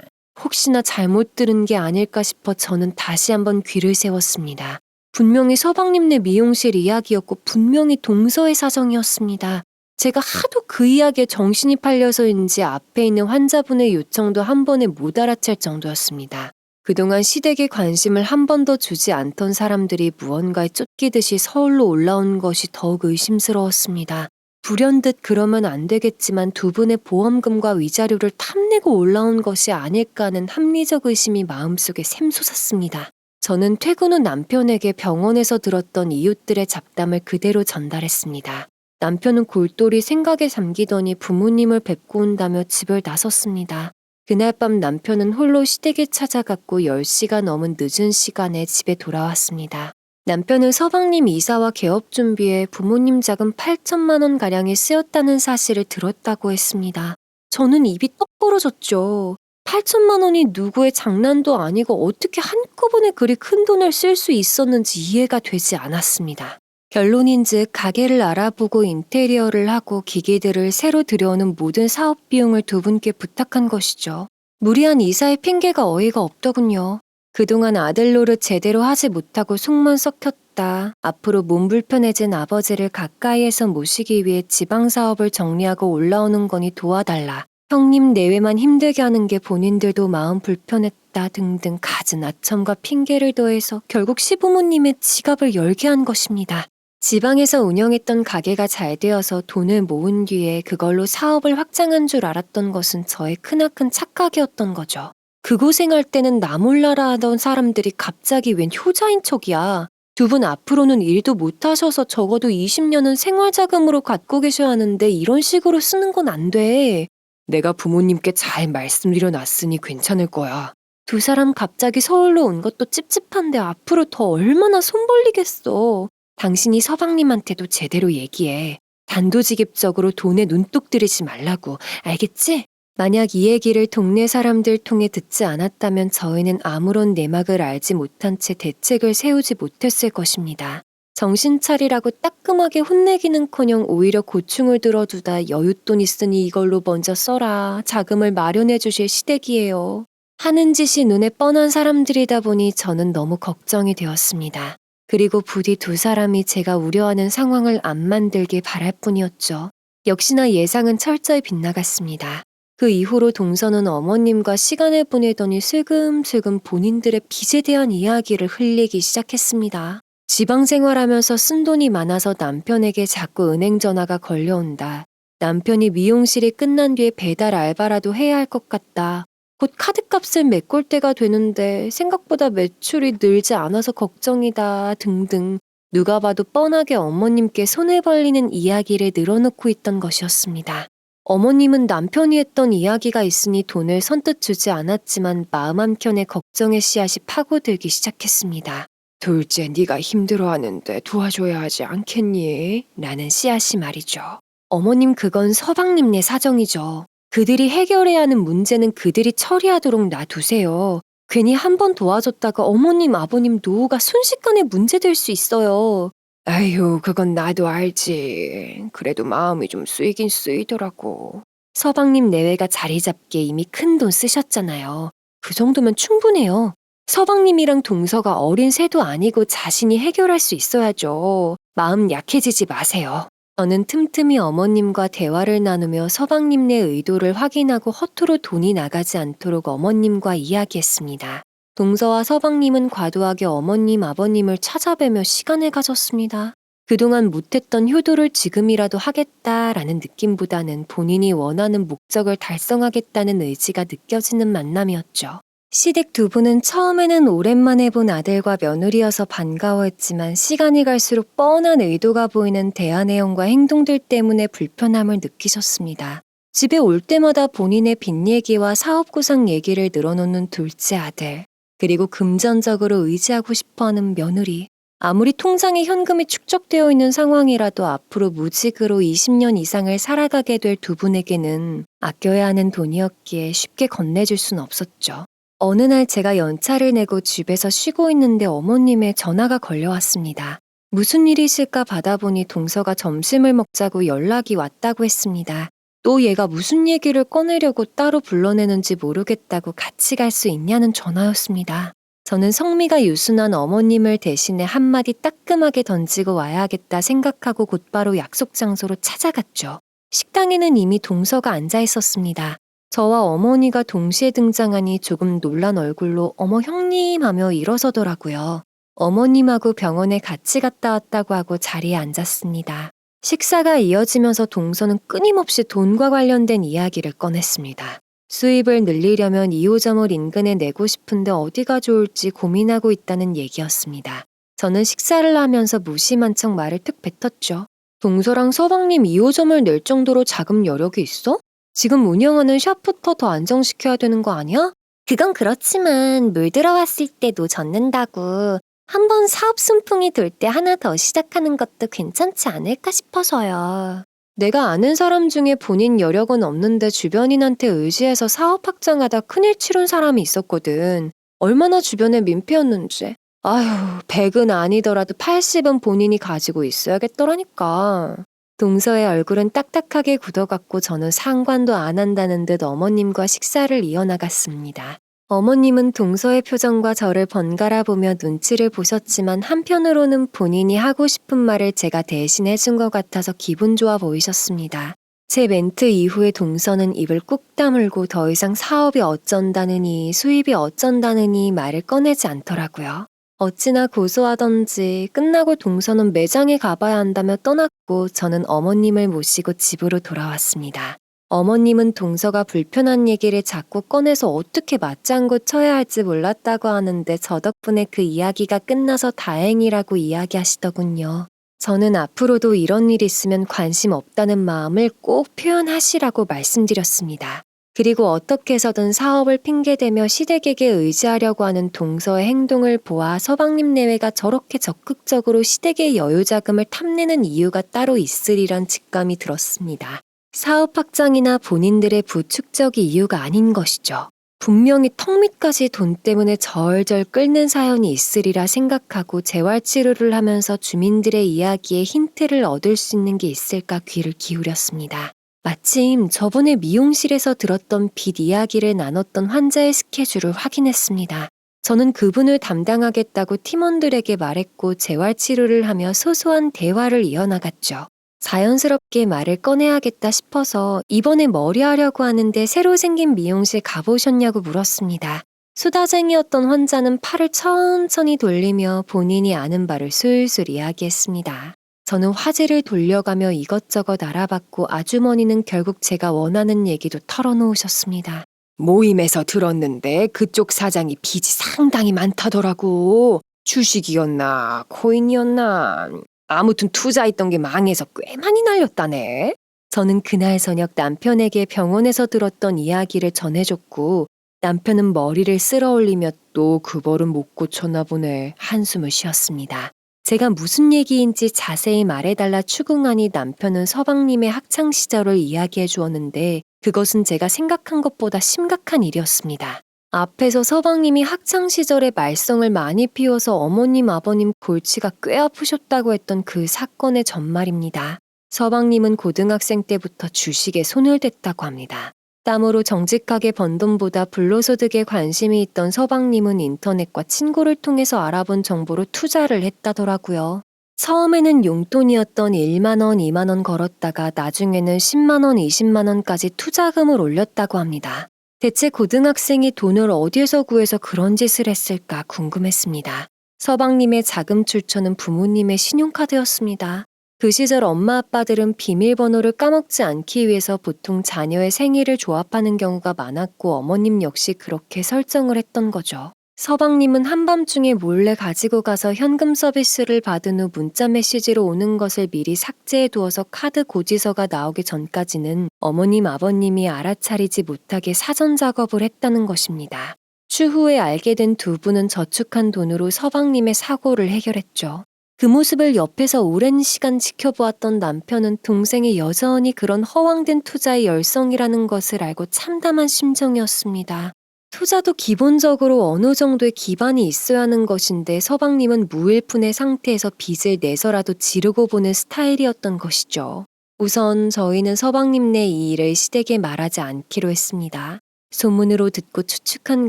혹시나 잘못 들은 게 아닐까 싶어 저는 다시 한번 귀를 세웠습니다. 분명히 서방님네 미용실 이야기였고 분명히 동서의 사정이었습니다. 제가 하도 그 이야기에 정신이 팔려서인지 앞에 있는 환자분의 요청도 한 번에 못 알아챌 정도였습니다. 그동안 시댁에 관심을 한 번도 주지 않던 사람들이 무언가에 쫓기듯이 서울로 올라온 것이 더욱 의심스러웠습니다. 불현듯 그러면 안 되겠지만 두 분의 보험금과 위자료를 탐내고 올라온 것이 아닐까 하는 합리적 의심이 마음속에 샘솟았습니다. 저는 퇴근 후 남편에게 병원에서 들었던 이웃들의 잡담을 그대로 전달했습니다. 남편은 골똘히 생각에 잠기더니 부모님을 뵙고 온다며 집을 나섰습니다. 그날 밤 남편은 홀로 시댁에 찾아갔고 10시가 넘은 늦은 시간에 집에 돌아왔습니다. 남편은 서방님 이사와 개업 준비에 부모님 자금 8천만 원 가량이 쓰였다는 사실을 들었다고 했습니다. 저는 입이 떡 벌어졌죠. 8천만 원이 누구의 장난도 아니고 어떻게 한꺼번에 그리 큰 돈을 쓸 수 있었는지 이해가 되지 않았습니다. 결론인즉 가게를 알아보고 인테리어를 하고 기기들을 새로 들여오는 모든 사업 비용을 두 분께 부탁한 것이죠. 무리한 이사의 핑계가 어이가 없더군요. 그동안 아들 노릇 제대로 하지 못하고 속만 썩혔다. 앞으로 몸 불편해진 아버지를 가까이에서 모시기 위해 지방사업을 정리하고 올라오는 거니 도와달라. 형님 내외만 힘들게 하는 게 본인들도 마음 불편했다 등등 갖은 아첨과 핑계를 더해서 결국 시부모님의 지갑을 열게 한 것입니다. 지방에서 운영했던 가게가 잘 되어서 돈을 모은 뒤에 그걸로 사업을 확장한 줄 알았던 것은 저의 크나큰 착각이었던 거죠. 그 고생할 때는 나 몰라라 하던 사람들이 갑자기 웬 효자인 척이야. 두 분 앞으로는 일도 못 하셔서 적어도 20년은 생활자금으로 갖고 계셔야 하는데 이런 식으로 쓰는 건 안 돼. 내가 부모님께 잘 말씀드려 놨으니 괜찮을 거야. 두 사람 갑자기 서울로 온 것도 찝찝한데 앞으로 더 얼마나 손 벌리겠어. 당신이 서방님한테도 제대로 얘기해. 단도직입적으로 돈에 눈독 들이지 말라고. 알겠지? 만약 이 얘기를 동네 사람들 통해 듣지 않았다면 저희는 아무런 내막을 알지 못한 채 대책을 세우지 못했을 것입니다. 정신 차리라고 따끔하게 혼내기는커녕 오히려 고충을 들어주다 여윳돈 있으니 이걸로 먼저 써라. 자금을 마련해 주실 시댁이에요. 하는 짓이 눈에 뻔한 사람들이다 보니 저는 너무 걱정이 되었습니다. 그리고 부디 두 사람이 제가 우려하는 상황을 안 만들길 바랄 뿐이었죠. 역시나 예상은 철저히 빗나갔습니다. 그 이후로 동서는 어머님과 시간을 보내더니 슬금슬금 본인들의 빚에 대한 이야기를 흘리기 시작했습니다. 지방 생활하면서 쓴 돈이 많아서 남편에게 자꾸 은행 전화가 걸려온다. 남편이 미용실이 끝난 뒤에 배달 알바라도 해야 할 것 같다. 곧 카드값을 메꿀 때가 되는데 생각보다 매출이 늘지 않아서 걱정이다 등등 누가 봐도 뻔하게 어머님께 손을 벌리는 이야기를 늘어놓고 있던 것이었습니다. 어머님은 남편이 했던 이야기가 있으니 돈을 선뜻 주지 않았지만 마음 한켠에 걱정의 씨앗이 파고들기 시작했습니다. 둘째, 네가 힘들어하는데 도와줘야 하지 않겠니? 라는 씨앗이 말이죠. 어머님 그건 서방님네 사정이죠. 그들이 해결해야 하는 문제는 그들이 처리하도록 놔두세요. 괜히 한 번 도와줬다가 어머님 아버님 노후가 순식간에 문제될 수 있어요. 아휴, 그건 나도 알지. 그래도 마음이 좀 쓰이긴 쓰이더라고. 서방님 내외가 자리 잡기에 이미 큰 돈 쓰셨잖아요. 그 정도면 충분해요. 서방님이랑 동서가 어린 새도 아니고 자신이 해결할 수 있어야죠. 마음 약해지지 마세요. 저는 틈틈이 어머님과 대화를 나누며 서방님네 의도를 확인하고 허투루 돈이 나가지 않도록 어머님과 이야기했습니다. 동서와 서방님은 과도하게 어머님, 아버님을 찾아뵈며 시간을 가졌습니다. 그동안 못했던 효도를 지금이라도 하겠다라는 느낌보다는 본인이 원하는 목적을 달성하겠다는 의지가 느껴지는 만남이었죠. 시댁 두 분은 처음에는 오랜만에 본 아들과 며느리여서 반가워했지만 시간이 갈수록 뻔한 의도가 보이는 대화 내용과 행동들 때문에 불편함을 느끼셨습니다. 집에 올 때마다 본인의 빚 얘기와 사업 구상 얘기를 늘어놓는 둘째 아들, 그리고 금전적으로 의지하고 싶어하는 며느리. 아무리 통장에 현금이 축적되어 있는 상황이라도 앞으로 무직으로 20년 이상을 살아가게 될 두 분에게는 아껴야 하는 돈이었기에 쉽게 건네줄 순 없었죠. 어느 날 제가 연차를 내고 집에서 쉬고 있는데 어머님의 전화가 걸려왔습니다. 무슨 일이실까 받아보니 동서가 점심을 먹자고 연락이 왔다고 했습니다. 또 얘가 무슨 얘기를 꺼내려고 따로 불러내는지 모르겠다고 같이 갈 수 있냐는 전화였습니다. 저는 성미가 유순한 어머님을 대신해 한마디 따끔하게 던지고 와야겠다 생각하고 곧바로 약속 장소로 찾아갔죠. 식당에는 이미 동서가 앉아 있었습니다. 저와 어머니가 동시에 등장하니 조금 놀란 얼굴로 어머 형님 하며 일어서더라고요. 어머님하고 병원에 같이 갔다 왔다고 하고 자리에 앉았습니다. 식사가 이어지면서 동서는 끊임없이 돈과 관련된 이야기를 꺼냈습니다. 수입을 늘리려면 2호점을 인근에 내고 싶은데 어디가 좋을지 고민하고 있다는 얘기였습니다. 저는 식사를 하면서 무심한 척 말을 툭 뱉었죠. 동서랑 서방님 2호점을 낼 정도로 자금 여력이 있어? 지금 운영하는 샵부터 더 안정시켜야 되는 거 아니야? 그건 그렇지만 물 들어왔을 때 노 젓는다고 한번 사업 순풍이 돌 때 하나 더 시작하는 것도 괜찮지 않을까 싶어서요. 내가 아는 사람 중에 본인 여력은 없는데 주변인한테 의지해서 사업 확장하다 큰일 치른 사람이 있었거든. 얼마나 주변에 민폐였는지. 아휴, 100은 아니더라도 80은 본인이 가지고 있어야겠더라니까. 동서의 얼굴은 딱딱하게 굳어갔고 저는 상관도 안 한다는 듯 어머님과 식사를 이어나갔습니다. 어머님은 동서의 표정과 저를 번갈아 보며 눈치를 보셨지만 한편으로는 본인이 하고 싶은 말을 제가 대신 해준 것 같아서 기분 좋아 보이셨습니다. 제 멘트 이후에 동서는 입을 꾹 다물고 더 이상 사업이 어쩐다느니 수입이 어쩐다느니 말을 꺼내지 않더라고요. 어찌나 고소하던지 끝나고 동서는 매장에 가봐야 한다며 떠났고 저는 어머님을 모시고 집으로 돌아왔습니다. 어머님은 동서가 불편한 얘기를 자꾸 꺼내서 어떻게 맞장구 쳐야 할지 몰랐다고 하는데 저 덕분에 그 이야기가 끝나서 다행이라고 이야기하시더군요. 저는 앞으로도 이런 일 있으면 관심 없다는 마음을 꼭 표현하시라고 말씀드렸습니다. 그리고 어떻게 해서든 사업을 핑계대며 시댁에게 의지하려고 하는 동서의 행동을 보아 서방님 내외가 저렇게 적극적으로 시댁의 여유자금을 탐내는 이유가 따로 있으리란 직감이 들었습니다. 사업 확장이나 본인들의 부축적 이유가 아닌 것이죠. 분명히 턱 밑까지 돈 때문에 절절 끓는 사연이 있으리라 생각하고 재활치료를 하면서 주민들의 이야기에 힌트를 얻을 수 있는 게 있을까 귀를 기울였습니다. 마침 저번에 미용실에서 들었던 빚 이야기를 나눴던 환자의 스케줄을 확인했습니다. 저는 그분을 담당하겠다고 팀원들에게 말했고 재활치료를 하며 소소한 대화를 이어나갔죠. 자연스럽게 말을 꺼내야겠다 싶어서 이번에 머리하려고 하는데 새로 생긴 미용실 가보셨냐고 물었습니다. 수다쟁이였던 환자는 팔을 천천히 돌리며 본인이 아는 바를 술술 이야기했습니다. 저는 화제를 돌려가며 이것저것 알아봤고 아주머니는 결국 제가 원하는 얘기도 털어놓으셨습니다. 모임에서 들었는데 그쪽 사장이 빚이 상당히 많다더라고. 주식이었나 코인이었나. 아무튼 투자했던 게 망해서 꽤 많이 날렸다네. 저는 그날 저녁 남편에게 병원에서 들었던 이야기를 전해줬고 남편은 머리를 쓸어 올리며 또 그 벌은 못 고쳤나 보네. 한숨을 쉬었습니다. 제가 무슨 얘기인지 자세히 말해달라 추궁하니 남편은 서방님의 학창시절을 이야기해 주었는데 그것은 제가 생각한 것보다 심각한 일이었습니다. 앞에서 서방님이 학창시절에 말썽을 많이 피워서 어머님 아버님 골치가 꽤 아프셨다고 했던 그 사건의 전말입니다. 서방님은 고등학생 때부터 주식에 손을 댔다고 합니다. 땀으로 정직하게 번 돈보다 불로소득에 관심이 있던 서방님은 인터넷과 친구를 통해서 알아본 정보로 투자를 했다더라고요. 처음에는 용돈이었던 1만 원, 2만 원 걸었다가 나중에는 10만 원, 20만 원까지 투자금을 올렸다고 합니다. 대체 고등학생이 돈을 어디에서 구해서 그런 짓을 했을까 궁금했습니다. 서방님의 자금 출처는 부모님의 신용카드였습니다. 그 시절 엄마 아빠들은 비밀번호를 까먹지 않기 위해서 보통 자녀의 생일을 조합하는 경우가 많았고 어머님 역시 그렇게 설정을 했던 거죠. 서방님은 한밤중에 몰래 가지고 가서 현금 서비스를 받은 후 문자 메시지로 오는 것을 미리 삭제해 두어서 카드 고지서가 나오기 전까지는 어머님 아버님이 알아차리지 못하게 사전 작업을 했다는 것입니다. 추후에 알게 된 두 분은 저축한 돈으로 서방님의 사고를 해결했죠. 그 모습을 옆에서 오랜 시간 지켜보았던 남편은 동생이 여전히 그런 허황된 투자에 열성이라는 것을 알고 참담한 심정이었습니다. 투자도 기본적으로 어느 정도의 기반이 있어야 하는 것인데 서방님은 무일푼의 상태에서 빚을 내서라도 지르고 보는 스타일이었던 것이죠. 우선 저희는 서방님네 이 일을 시댁에 말하지 않기로 했습니다. 소문으로 듣고 추측한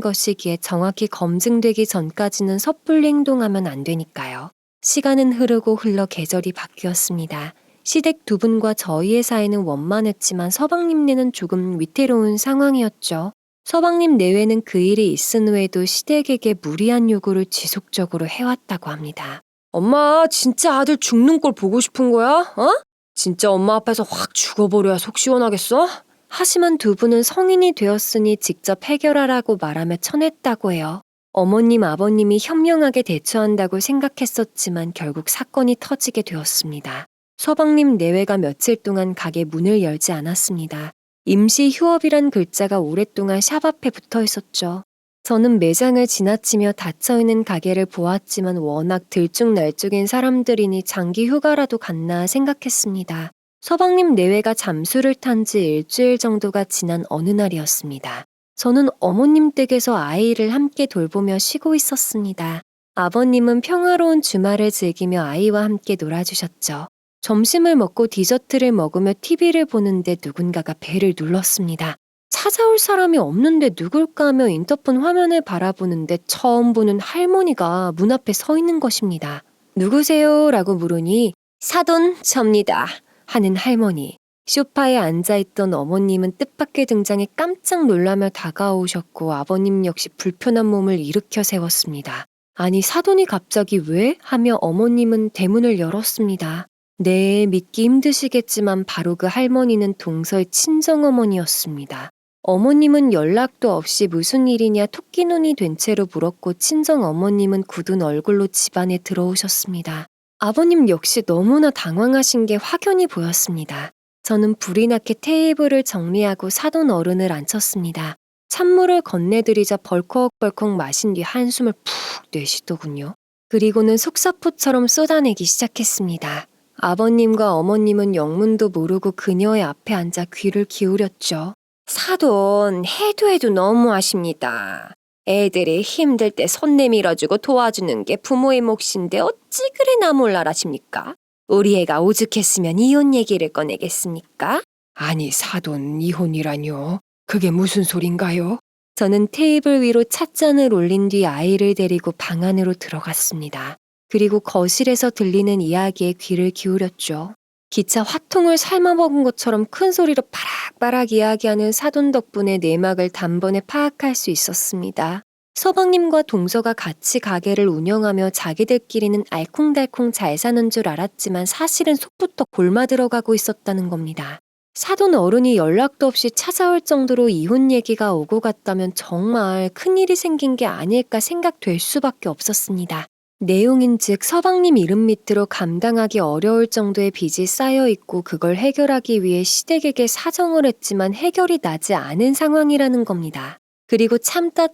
것이기에 정확히 검증되기 전까지는 섣불리 행동하면 안 되니까요. 시간은 흐르고 흘러 계절이 바뀌었습니다. 시댁 두 분과 저희의 사이는 원만했지만 서방님네는 조금 위태로운 상황이었죠. 서방님 내외는 그 일이 있은 후에도 시댁에게 무리한 요구를 지속적으로 해왔다고 합니다. 엄마 진짜 아들 죽는 꼴 보고 싶은 거야? 어? 진짜 엄마 앞에서 확 죽어버려야 속 시원하겠어? 하지만 두 분은 성인이 되었으니 직접 해결하라고 말하며 쳐냈다고 해요. 어머님 아버님이 현명하게 대처한다고 생각했었지만 결국 사건이 터지게 되었습니다. 서방님 내외가 며칠 동안 가게 문을 열지 않았습니다. 임시 휴업이란 글자가 오랫동안 샵 앞에 붙어 있었죠. 저는 매장을 지나치며 닫혀있는 가게를 보았지만 워낙 들쭉날쭉인 사람들이니 장기 휴가라도 갔나 생각했습니다. 서방님 내외가 잠수를 탄 지 일주일 정도가 지난 어느 날이었습니다. 저는 어머님 댁에서 아이를 함께 돌보며 쉬고 있었습니다. 아버님은 평화로운 주말을 즐기며 아이와 함께 놀아주셨죠. 점심을 먹고 디저트를 먹으며 TV를 보는데 누군가가 벨을 눌렀습니다. 찾아올 사람이 없는데 누굴까 하며 인터폰 화면을 바라보는데 처음 보는 할머니가 문 앞에 서 있는 것입니다. 누구세요? 라고 물으니 사돈 접니다. 하는 할머니. 소파에 앉아있던 어머님은 뜻밖의 등장에 깜짝 놀라며 다가오셨고 아버님 역시 불편한 몸을 일으켜 세웠습니다. 아니 사돈이 갑자기 왜? 하며 어머님은 대문을 열었습니다. 네, 믿기 힘드시겠지만 바로 그 할머니는 동서의 친정어머니였습니다. 어머님은 연락도 없이 무슨 일이냐 토끼눈이 된 채로 물었고 친정어머님은 굳은 얼굴로 집안에 들어오셨습니다. 아버님 역시 너무나 당황하신 게 확연히 보였습니다. 저는 불이 나게 테이블을 정리하고 사돈 어른을 앉혔습니다. 찬물을 건네드리자 벌컥벌컥 마신 뒤 한숨을 푹 내쉬더군요. 그리고는 속사포처럼 쏟아내기 시작했습니다. 아버님과 어머님은 영문도 모르고 그녀의 앞에 앉아 귀를 기울였죠. 사돈, 해도 너무하십니다. 애들이 힘들 때 손 내밀어주고 도와주는 게 부모의 몫인데 어찌 그래나 몰라라십니까? 우리 애가 오죽했으면 이혼 얘기를 꺼내겠습니까? 아니 사돈 이혼이라뇨? 그게 무슨 소린가요? 저는 테이블 위로 찻잔을 올린 뒤 아이를 데리고 방 안으로 들어갔습니다. 그리고 거실에서 들리는 이야기에 귀를 기울였죠. 기차 화통을 삶아먹은 것처럼 큰 소리로 바락바락 이야기하는 사돈 덕분에 내막을 단번에 파악할 수 있었습니다. 서방님과 동서가 같이 가게를 운영하며 자기들끼리는 알콩달콩 잘 사는 줄 알았지만 사실은 속부터 골마 들어가고 있었다는 겁니다. 사돈 어른이 연락도 없이 찾아올 정도로 이혼 얘기가 오고 갔다면 정말 큰일이 생긴 게 아닐까 생각될 수밖에 없었습니다. 내용인즉 서방님 이름 밑으로 감당하기 어려울 정도의 빚이 쌓여 있고 그걸 해결하기 위해 시댁에게 사정을 했지만 해결이 나지 않은 상황이라는 겁니다. 그리고 참다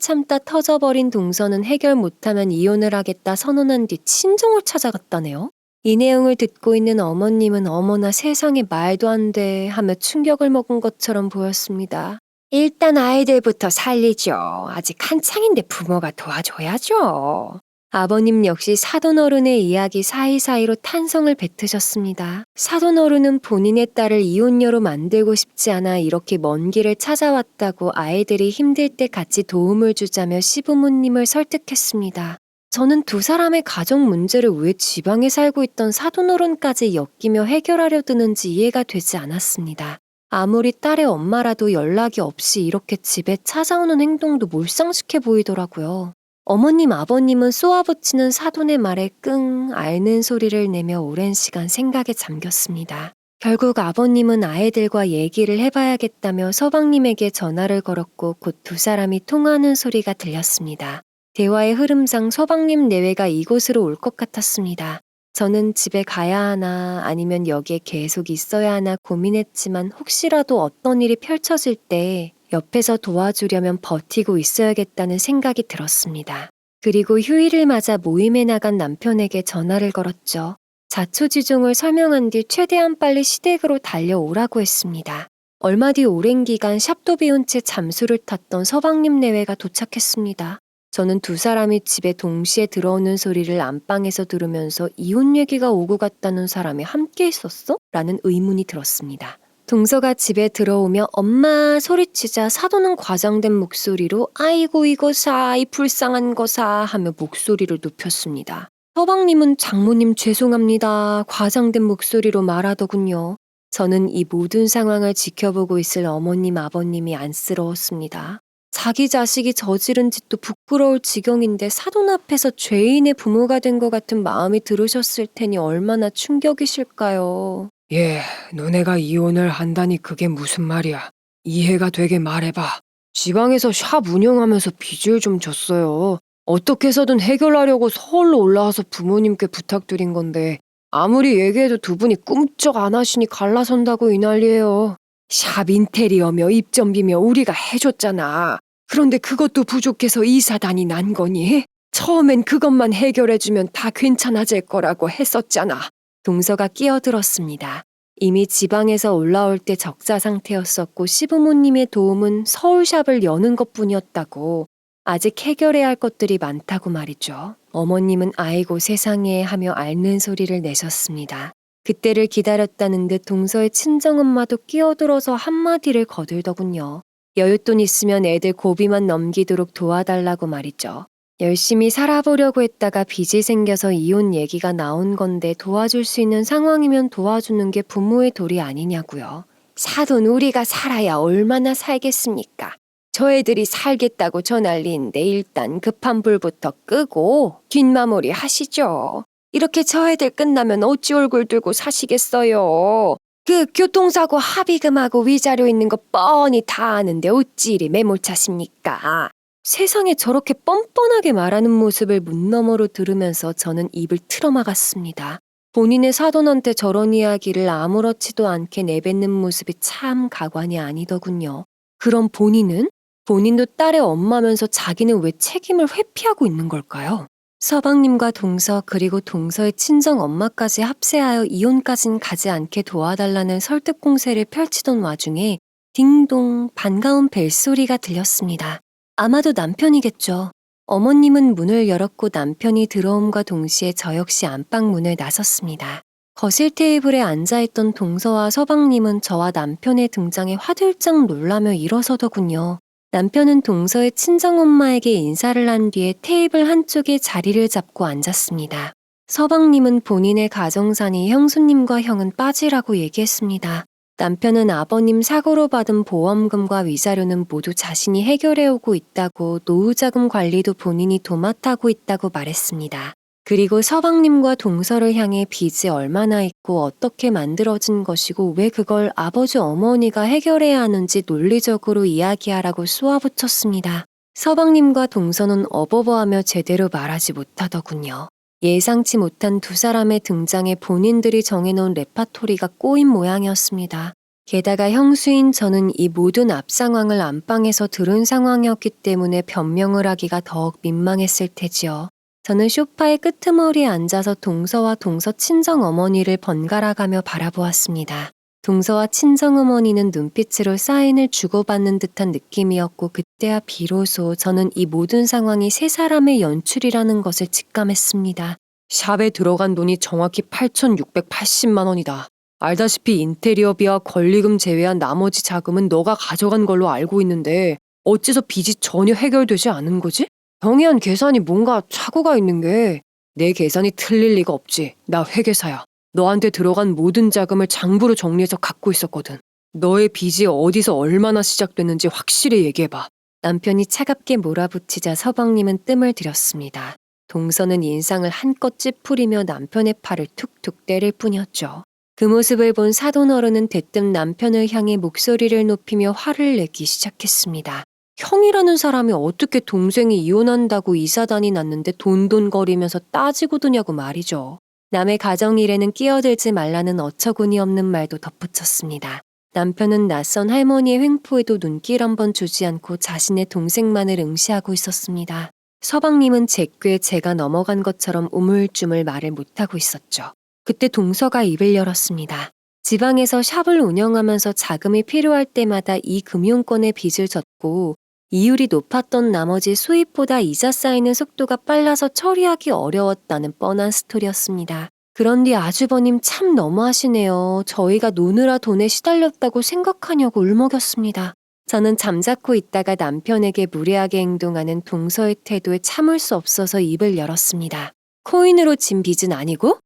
터져버린 동서는 해결 못하면 이혼을 하겠다 선언한 뒤 친정을 찾아갔다네요. 이 내용을 듣고 있는 어머님은 어머나 세상에 말도 안 돼 하며 충격을 먹은 것처럼 보였습니다. 일단 아이들부터 살리죠. 아직 한창인데 부모가 도와줘야죠. 아버님 역시 사돈 어른의 이야기 사이사이로 탄성을 뱉으셨습니다. 사돈 어른은 본인의 딸을 이혼녀로 만들고 싶지 않아 이렇게 먼 길을 찾아왔다고 아이들이 힘들 때 같이 도움을 주자며 시부모님을 설득했습니다. 저는 두 사람의 가정 문제를 왜 지방에 살고 있던 사돈 어른까지 엮이며 해결하려 드는지 이해가 되지 않았습니다. 아무리 딸의 엄마라도 연락이 없이 이렇게 집에 찾아오는 행동도 몰상식해 보이더라고요. 어머님, 아버님은 쏘아붙이는 사돈의 말에 끙 앓는 소리를 내며 오랜 시간 생각에 잠겼습니다. 결국 아버님은 아이들과 얘기를 해봐야겠다며 서방님에게 전화를 걸었고 곧 두 사람이 통화하는 소리가 들렸습니다. 대화의 흐름상 서방님 내외가 이곳으로 올 것 같았습니다. 저는 집에 가야 하나 아니면 여기에 계속 있어야 하나 고민했지만 혹시라도 어떤 일이 펼쳐질 때 옆에서 도와주려면 버티고 있어야겠다는 생각이 들었습니다. 그리고 휴일을 맞아 모임에 나간 남편에게 전화를 걸었죠. 자초지종을 설명한 뒤 최대한 빨리 시댁으로 달려오라고 했습니다. 얼마 뒤 오랜 기간 샵도 비운 채 잠수를 탔던 서방님 내외가 도착했습니다. 저는 두 사람이 집에 동시에 들어오는 소리를 안방에서 들으면서 이혼 얘기가 오고 갔다는 사람이 함께 있었어? 라는 의문이 들었습니다. 동서가 집에 들어오며 엄마 소리치자 사돈은 과장된 목소리로 아이고 이거사 이 불쌍한 거사 하며 목소리를 높였습니다. 서방님은 장모님 죄송합니다 과장된 목소리로 말하더군요. 저는 이 모든 상황을 지켜보고 있을 어머님 아버님이 안쓰러웠습니다. 자기 자식이 저지른 짓도 부끄러울 지경인데 사돈 앞에서 죄인의 부모가 된 것 같은 마음이 들으셨을 테니 얼마나 충격이실까요. 예, 너네가 이혼을 한다니 그게 무슨 말이야. 이해가 되게 말해봐. 지방에서 샵 운영하면서 빚을 좀 졌어요. 어떻게 해서든 해결하려고 서울로 올라와서 부모님께 부탁드린 건데 아무리 얘기해도 두 분이 꿈쩍 안 하시니 갈라선다고 이 난리예요. 샵 인테리어며 입점비며 우리가 해줬잖아. 그런데 그것도 부족해서 이 사단이 난 거니? 처음엔 그것만 해결해주면 다 괜찮아질 거라고 했었잖아. 동서가 끼어들었습니다. 이미 지방에서 올라올 때 적자 상태였었고 시부모님의 도움은 서울샵을 여는 것뿐이었다고 아직 해결해야 할 것들이 많다고 말이죠. 어머님은 아이고 세상에 하며 앓는 소리를 내셨습니다. 그때를 기다렸다는 듯 동서의 친정엄마도 끼어들어서 한마디를 거들더군요. 여윳돈 있으면 애들 고비만 넘기도록 도와달라고 말이죠. 열심히 살아보려고 했다가 빚이 생겨서 이혼 얘기가 나온 건데 도와줄 수 있는 상황이면 도와주는 게 부모의 도리 아니냐고요. 사돈 우리가 살아야 얼마나 살겠습니까? 저 애들이 살겠다고 저 난리인데 일단 급한 불부터 끄고 뒷마무리 하시죠. 이렇게 저 애들 끝나면 어찌 얼굴 들고 사시겠어요. 그 교통사고 합의금하고 위자료 있는 거 뻔히 다 아는데 어찌 이리 매몰차십니까? 세상에 저렇게 뻔뻔하게 말하는 모습을 문 너머로 들으면서 저는 입을 틀어막았습니다. 본인의 사돈한테 저런 이야기를 아무렇지도 않게 내뱉는 모습이 참 가관이 아니더군요. 그럼 본인도 딸의 엄마면서 자기는 왜 책임을 회피하고 있는 걸까요? 서방님과 동서 그리고 동서의 친정 엄마까지 합세하여 이혼까진 가지 않게 도와달라는 설득 공세를 펼치던 와중에 딩동 반가운 벨소리가 들렸습니다. 아마도 남편이겠죠. 어머님은 문을 열었고 남편이 들어옴과 동시에 저 역시 안방 문을 나섰습니다. 거실 테이블에 앉아있던 동서와 서방님은 저와 남편의 등장에 화들짝 놀라며 일어서더군요. 남편은 동서의 친정엄마에게 인사를 한 뒤에 테이블 한쪽에 자리를 잡고 앉았습니다. 서방님은 본인의 가정사니 형수님과 형은 빠지라고 얘기했습니다. 남편은 아버님 사고로 받은 보험금과 위자료는 모두 자신이 해결해오고 있다고 노후자금 관리도 본인이 도맡아고 있다고 말했습니다. 그리고 서방님과 동서를 향해 빚이 얼마나 있고 어떻게 만들어진 것이고 왜 그걸 아버지 어머니가 해결해야 하는지 논리적으로 이야기하라고 쏘아붙였습니다. 서방님과 동서는 어버버하며 제대로 말하지 못하더군요. 예상치 못한 두 사람의 등장에 본인들이 정해놓은 레파토리가 꼬인 모양이었습니다. 게다가 형수인 저는 이 모든 앞상황을 안방에서 들은 상황이었기 때문에 변명을 하기가 더욱 민망했을 테지요. 저는 소파의 끄트머리에 앉아서 동서와 동서 친정어머니를 번갈아가며 바라보았습니다. 동서와 친정어머니는 눈빛으로 사인을 주고받는 듯한 느낌이었고 그때야 비로소 저는 이 모든 상황이 세 사람의 연출이라는 것을 직감했습니다. 샵에 들어간 돈이 정확히 8,680만 원이다. 알다시피 인테리어비와 권리금 제외한 나머지 자금은 너가 가져간 걸로 알고 있는데 어째서 빚이 전혀 해결되지 않은 거지? 경이한 계산이 뭔가 착오가 있는 게 내 계산이 틀릴 리가 없지. 나 회계사야. 너한테 들어간 모든 자금을 장부로 정리해서 갖고 있었거든. 너의 빚이 어디서 얼마나 시작됐는지 확실히 얘기해봐. 남편이 차갑게 몰아붙이자 서방님은 뜸을 들였습니다. 동서는 인상을 한껏 찌푸리며 남편의 팔을 툭툭 때릴 뿐이었죠. 그 모습을 본 사돈어른은 대뜸 남편을 향해 목소리를 높이며 화를 내기 시작했습니다. 형이라는 사람이 어떻게 동생이 이혼한다고 이사단이 났는데 돈돈거리면서 따지고 드냐고 말이죠. 남의 가정일에는 끼어들지 말라는 어처구니 없는 말도 덧붙였습니다. 남편은 낯선 할머니의 횡포에도 눈길 한번 주지 않고 자신의 동생만을 응시하고 있었습니다. 서방님은 제 꾀에 제가 넘어간 것처럼 우물쭈물 말을 못하고 있었죠. 그때 동서가 입을 열었습니다. 지방에서 샵을 운영하면서 자금이 필요할 때마다 이 금융권의 빚을 졌고 이율이 높았던 나머지 수입보다 이자 쌓이는 속도가 빨라서 처리하기 어려웠다는 뻔한 스토리였습니다. 그런데 아주버님 참 너무하시네요. 저희가 노느라 돈에 시달렸다고 생각하냐고 울먹였습니다. 저는 잠자코 있다가 남편에게 무례하게 행동하는 동서의 태도에 참을 수 없어서 입을 열었습니다. 코인으로 진 빚은 아니고?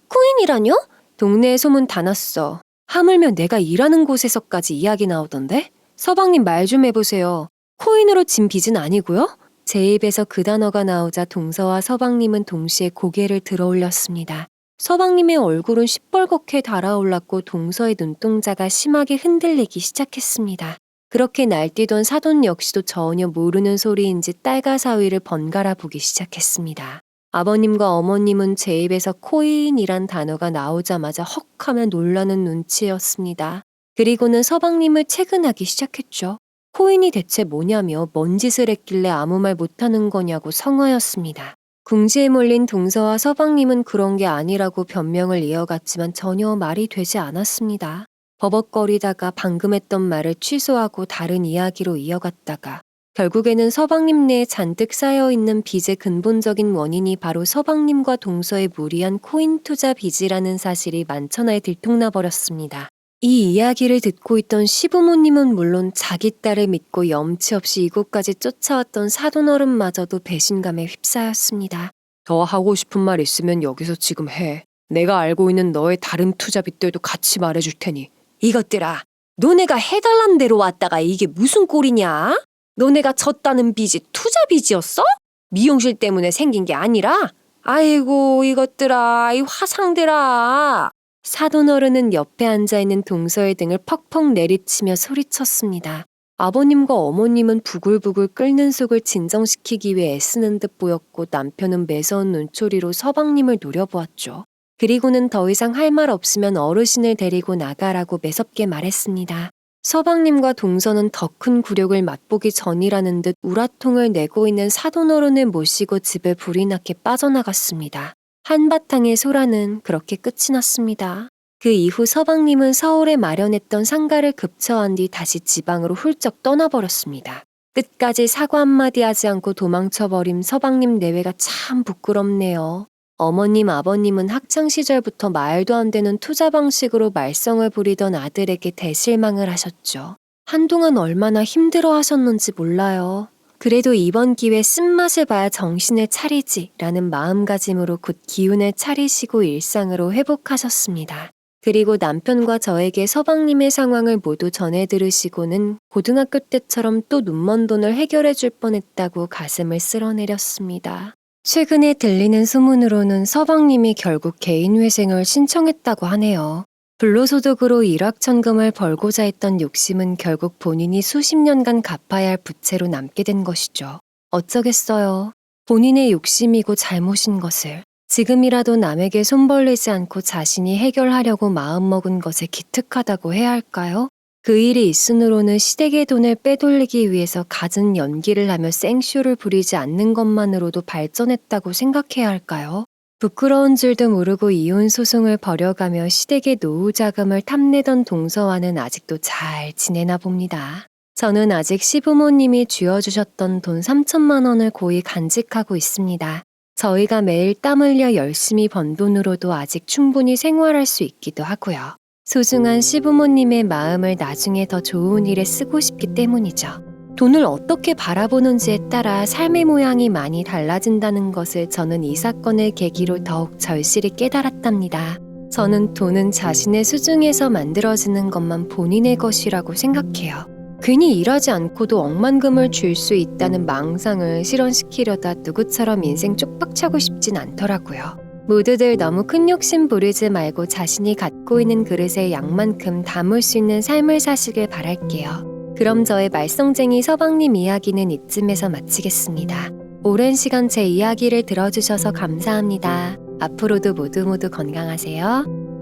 코인이라뇨? 동네에 소문 다 났어. 하물며 내가 일하는 곳에서까지 이야기 나오던데? 서방님 말 좀 해보세요. 코인으로 진 빚은 아니고요? 제 입에서 그 단어가 나오자 동서와 서방님은 동시에 고개를 들어 올렸습니다. 서방님의 얼굴은 시뻘겋게 달아올랐고 동서의 눈동자가 심하게 흔들리기 시작했습니다. 그렇게 날뛰던 사돈 역시도 전혀 모르는 소리인지 딸과 사위를 번갈아 보기 시작했습니다. 아버님과 어머님은 제 입에서 코인이란 단어가 나오자마자 헉하며 놀라는 눈치였습니다. 그리고는 서방님을 채근하기 시작했죠. 코인이 대체 뭐냐며 뭔 짓을 했길래 아무 말 못하는 거냐고 성화였습니다. 궁지에 몰린 동서와 서방님은 그런 게 아니라고 변명을 이어갔지만 전혀 말이 되지 않았습니다. 버벅거리다가 방금 했던 말을 취소하고 다른 이야기로 이어갔다가 결국에는 서방님 내에 잔뜩 쌓여있는 빚의 근본적인 원인이 바로 서방님과 동서의 무리한 코인 투자 빚이라는 사실이 만천하에 들통나버렸습니다. 이 이야기를 듣고 있던 시부모님은 물론 자기 딸을 믿고 염치 없이 이곳까지 쫓아왔던 사돈어른마저도 배신감에 휩싸였습니다. 더 하고 싶은 말 있으면 여기서 지금 해. 내가 알고 있는 너의 다른 투자 빚들도 같이 말해줄 테니. 이것들아, 너네가 해달란 대로 왔다가 이게 무슨 꼴이냐? 너네가 졌다는 빚이 투자 빚이었어? 미용실 때문에 생긴 게 아니라? 아이고 이것들아, 이 화상들아. 사돈어른은 옆에 앉아있는 동서의 등을 퍽퍽 내리치며 소리쳤습니다. 아버님과 어머님은 부글부글 끓는 속을 진정시키기 위해 애쓰는 듯 보였고 남편은 매서운 눈초리로 서방님을 노려보았죠. 그리고는 더 이상 할 말 없으면 어르신을 데리고 나가라고 매섭게 말했습니다. 서방님과 동서는 더 큰 굴욕을 맛보기 전이라는 듯 우라통을 내고 있는 사돈어른을 모시고 집에 불이 나게 빠져나갔습니다. 한바탕의 소란은 그렇게 끝이 났습니다. 그 이후 서방님은 서울에 마련했던 상가를 급처한 뒤 다시 지방으로 훌쩍 떠나버렸습니다. 끝까지 사과 한마디 하지 않고 도망쳐버린 서방님 내외가 참 부끄럽네요. 어머님, 아버님은 학창시절부터 말도 안 되는 투자 방식으로 말썽을 부리던 아들에게 대실망을 하셨죠. 한동안 얼마나 힘들어 하셨는지 몰라요. 그래도 이번 기회 쓴맛을 봐야 정신을 차리지 라는 마음가짐으로 곧 기운을 차리시고 일상으로 회복하셨습니다. 그리고 남편과 저에게 서방님의 상황을 모두 전해 들으시고는 고등학교 때처럼 또 눈먼 돈을 해결해 줄 뻔했다고 가슴을 쓸어내렸습니다. 최근에 들리는 소문으로는 서방님이 결국 개인회생을 신청했다고 하네요. 불로소득으로 일확천금을 벌고자 했던 욕심은 결국 본인이 수십 년간 갚아야 할 부채로 남게 된 것이죠. 어쩌겠어요. 본인의 욕심이고 잘못인 것을. 지금이라도 남에게 손 벌리지 않고 자신이 해결하려고 마음먹은 것에 기특하다고 해야 할까요? 그 일이 있으므로는 시댁의 돈을 빼돌리기 위해서 갖은 연기를 하며 생쇼를 부리지 않는 것만으로도 발전했다고 생각해야 할까요? 부끄러운 줄도 모르고 이혼 소송을 벌여가며 시댁의 노후 자금을 탐내던 동서와는 아직도 잘 지내나 봅니다. 저는 아직 시부모님이 쥐어주셨던 돈 3천만 원을 고이 간직하고 있습니다. 저희가 매일 땀 흘려 열심히 번 돈으로도 아직 충분히 생활할 수 있기도 하고요. 소중한 시부모님의 마음을 나중에 더 좋은 일에 쓰고 싶기 때문이죠. 돈을 어떻게 바라보는지에 따라 삶의 모양이 많이 달라진다는 것을 저는 이 사건을 계기로 더욱 절실히 깨달았답니다. 저는 돈은 자신의 수중에서 만들어지는 것만 본인의 것이라고 생각해요. 괜히 일하지 않고도 억만금을 줄 수 있다는 망상을 실현시키려다 누구처럼 인생 쪽박 차고 싶진 않더라고요. 모두들 너무 큰 욕심 부리지 말고 자신이 갖고 있는 그릇에 양만큼 담을 수 있는 삶을 사시길 바랄게요. 그럼 저의 말썽쟁이 서방님 이야기는 이쯤에서 마치겠습니다. 오랜 시간 제 이야기를 들어주셔서 감사합니다. 앞으로도 모두 건강하세요.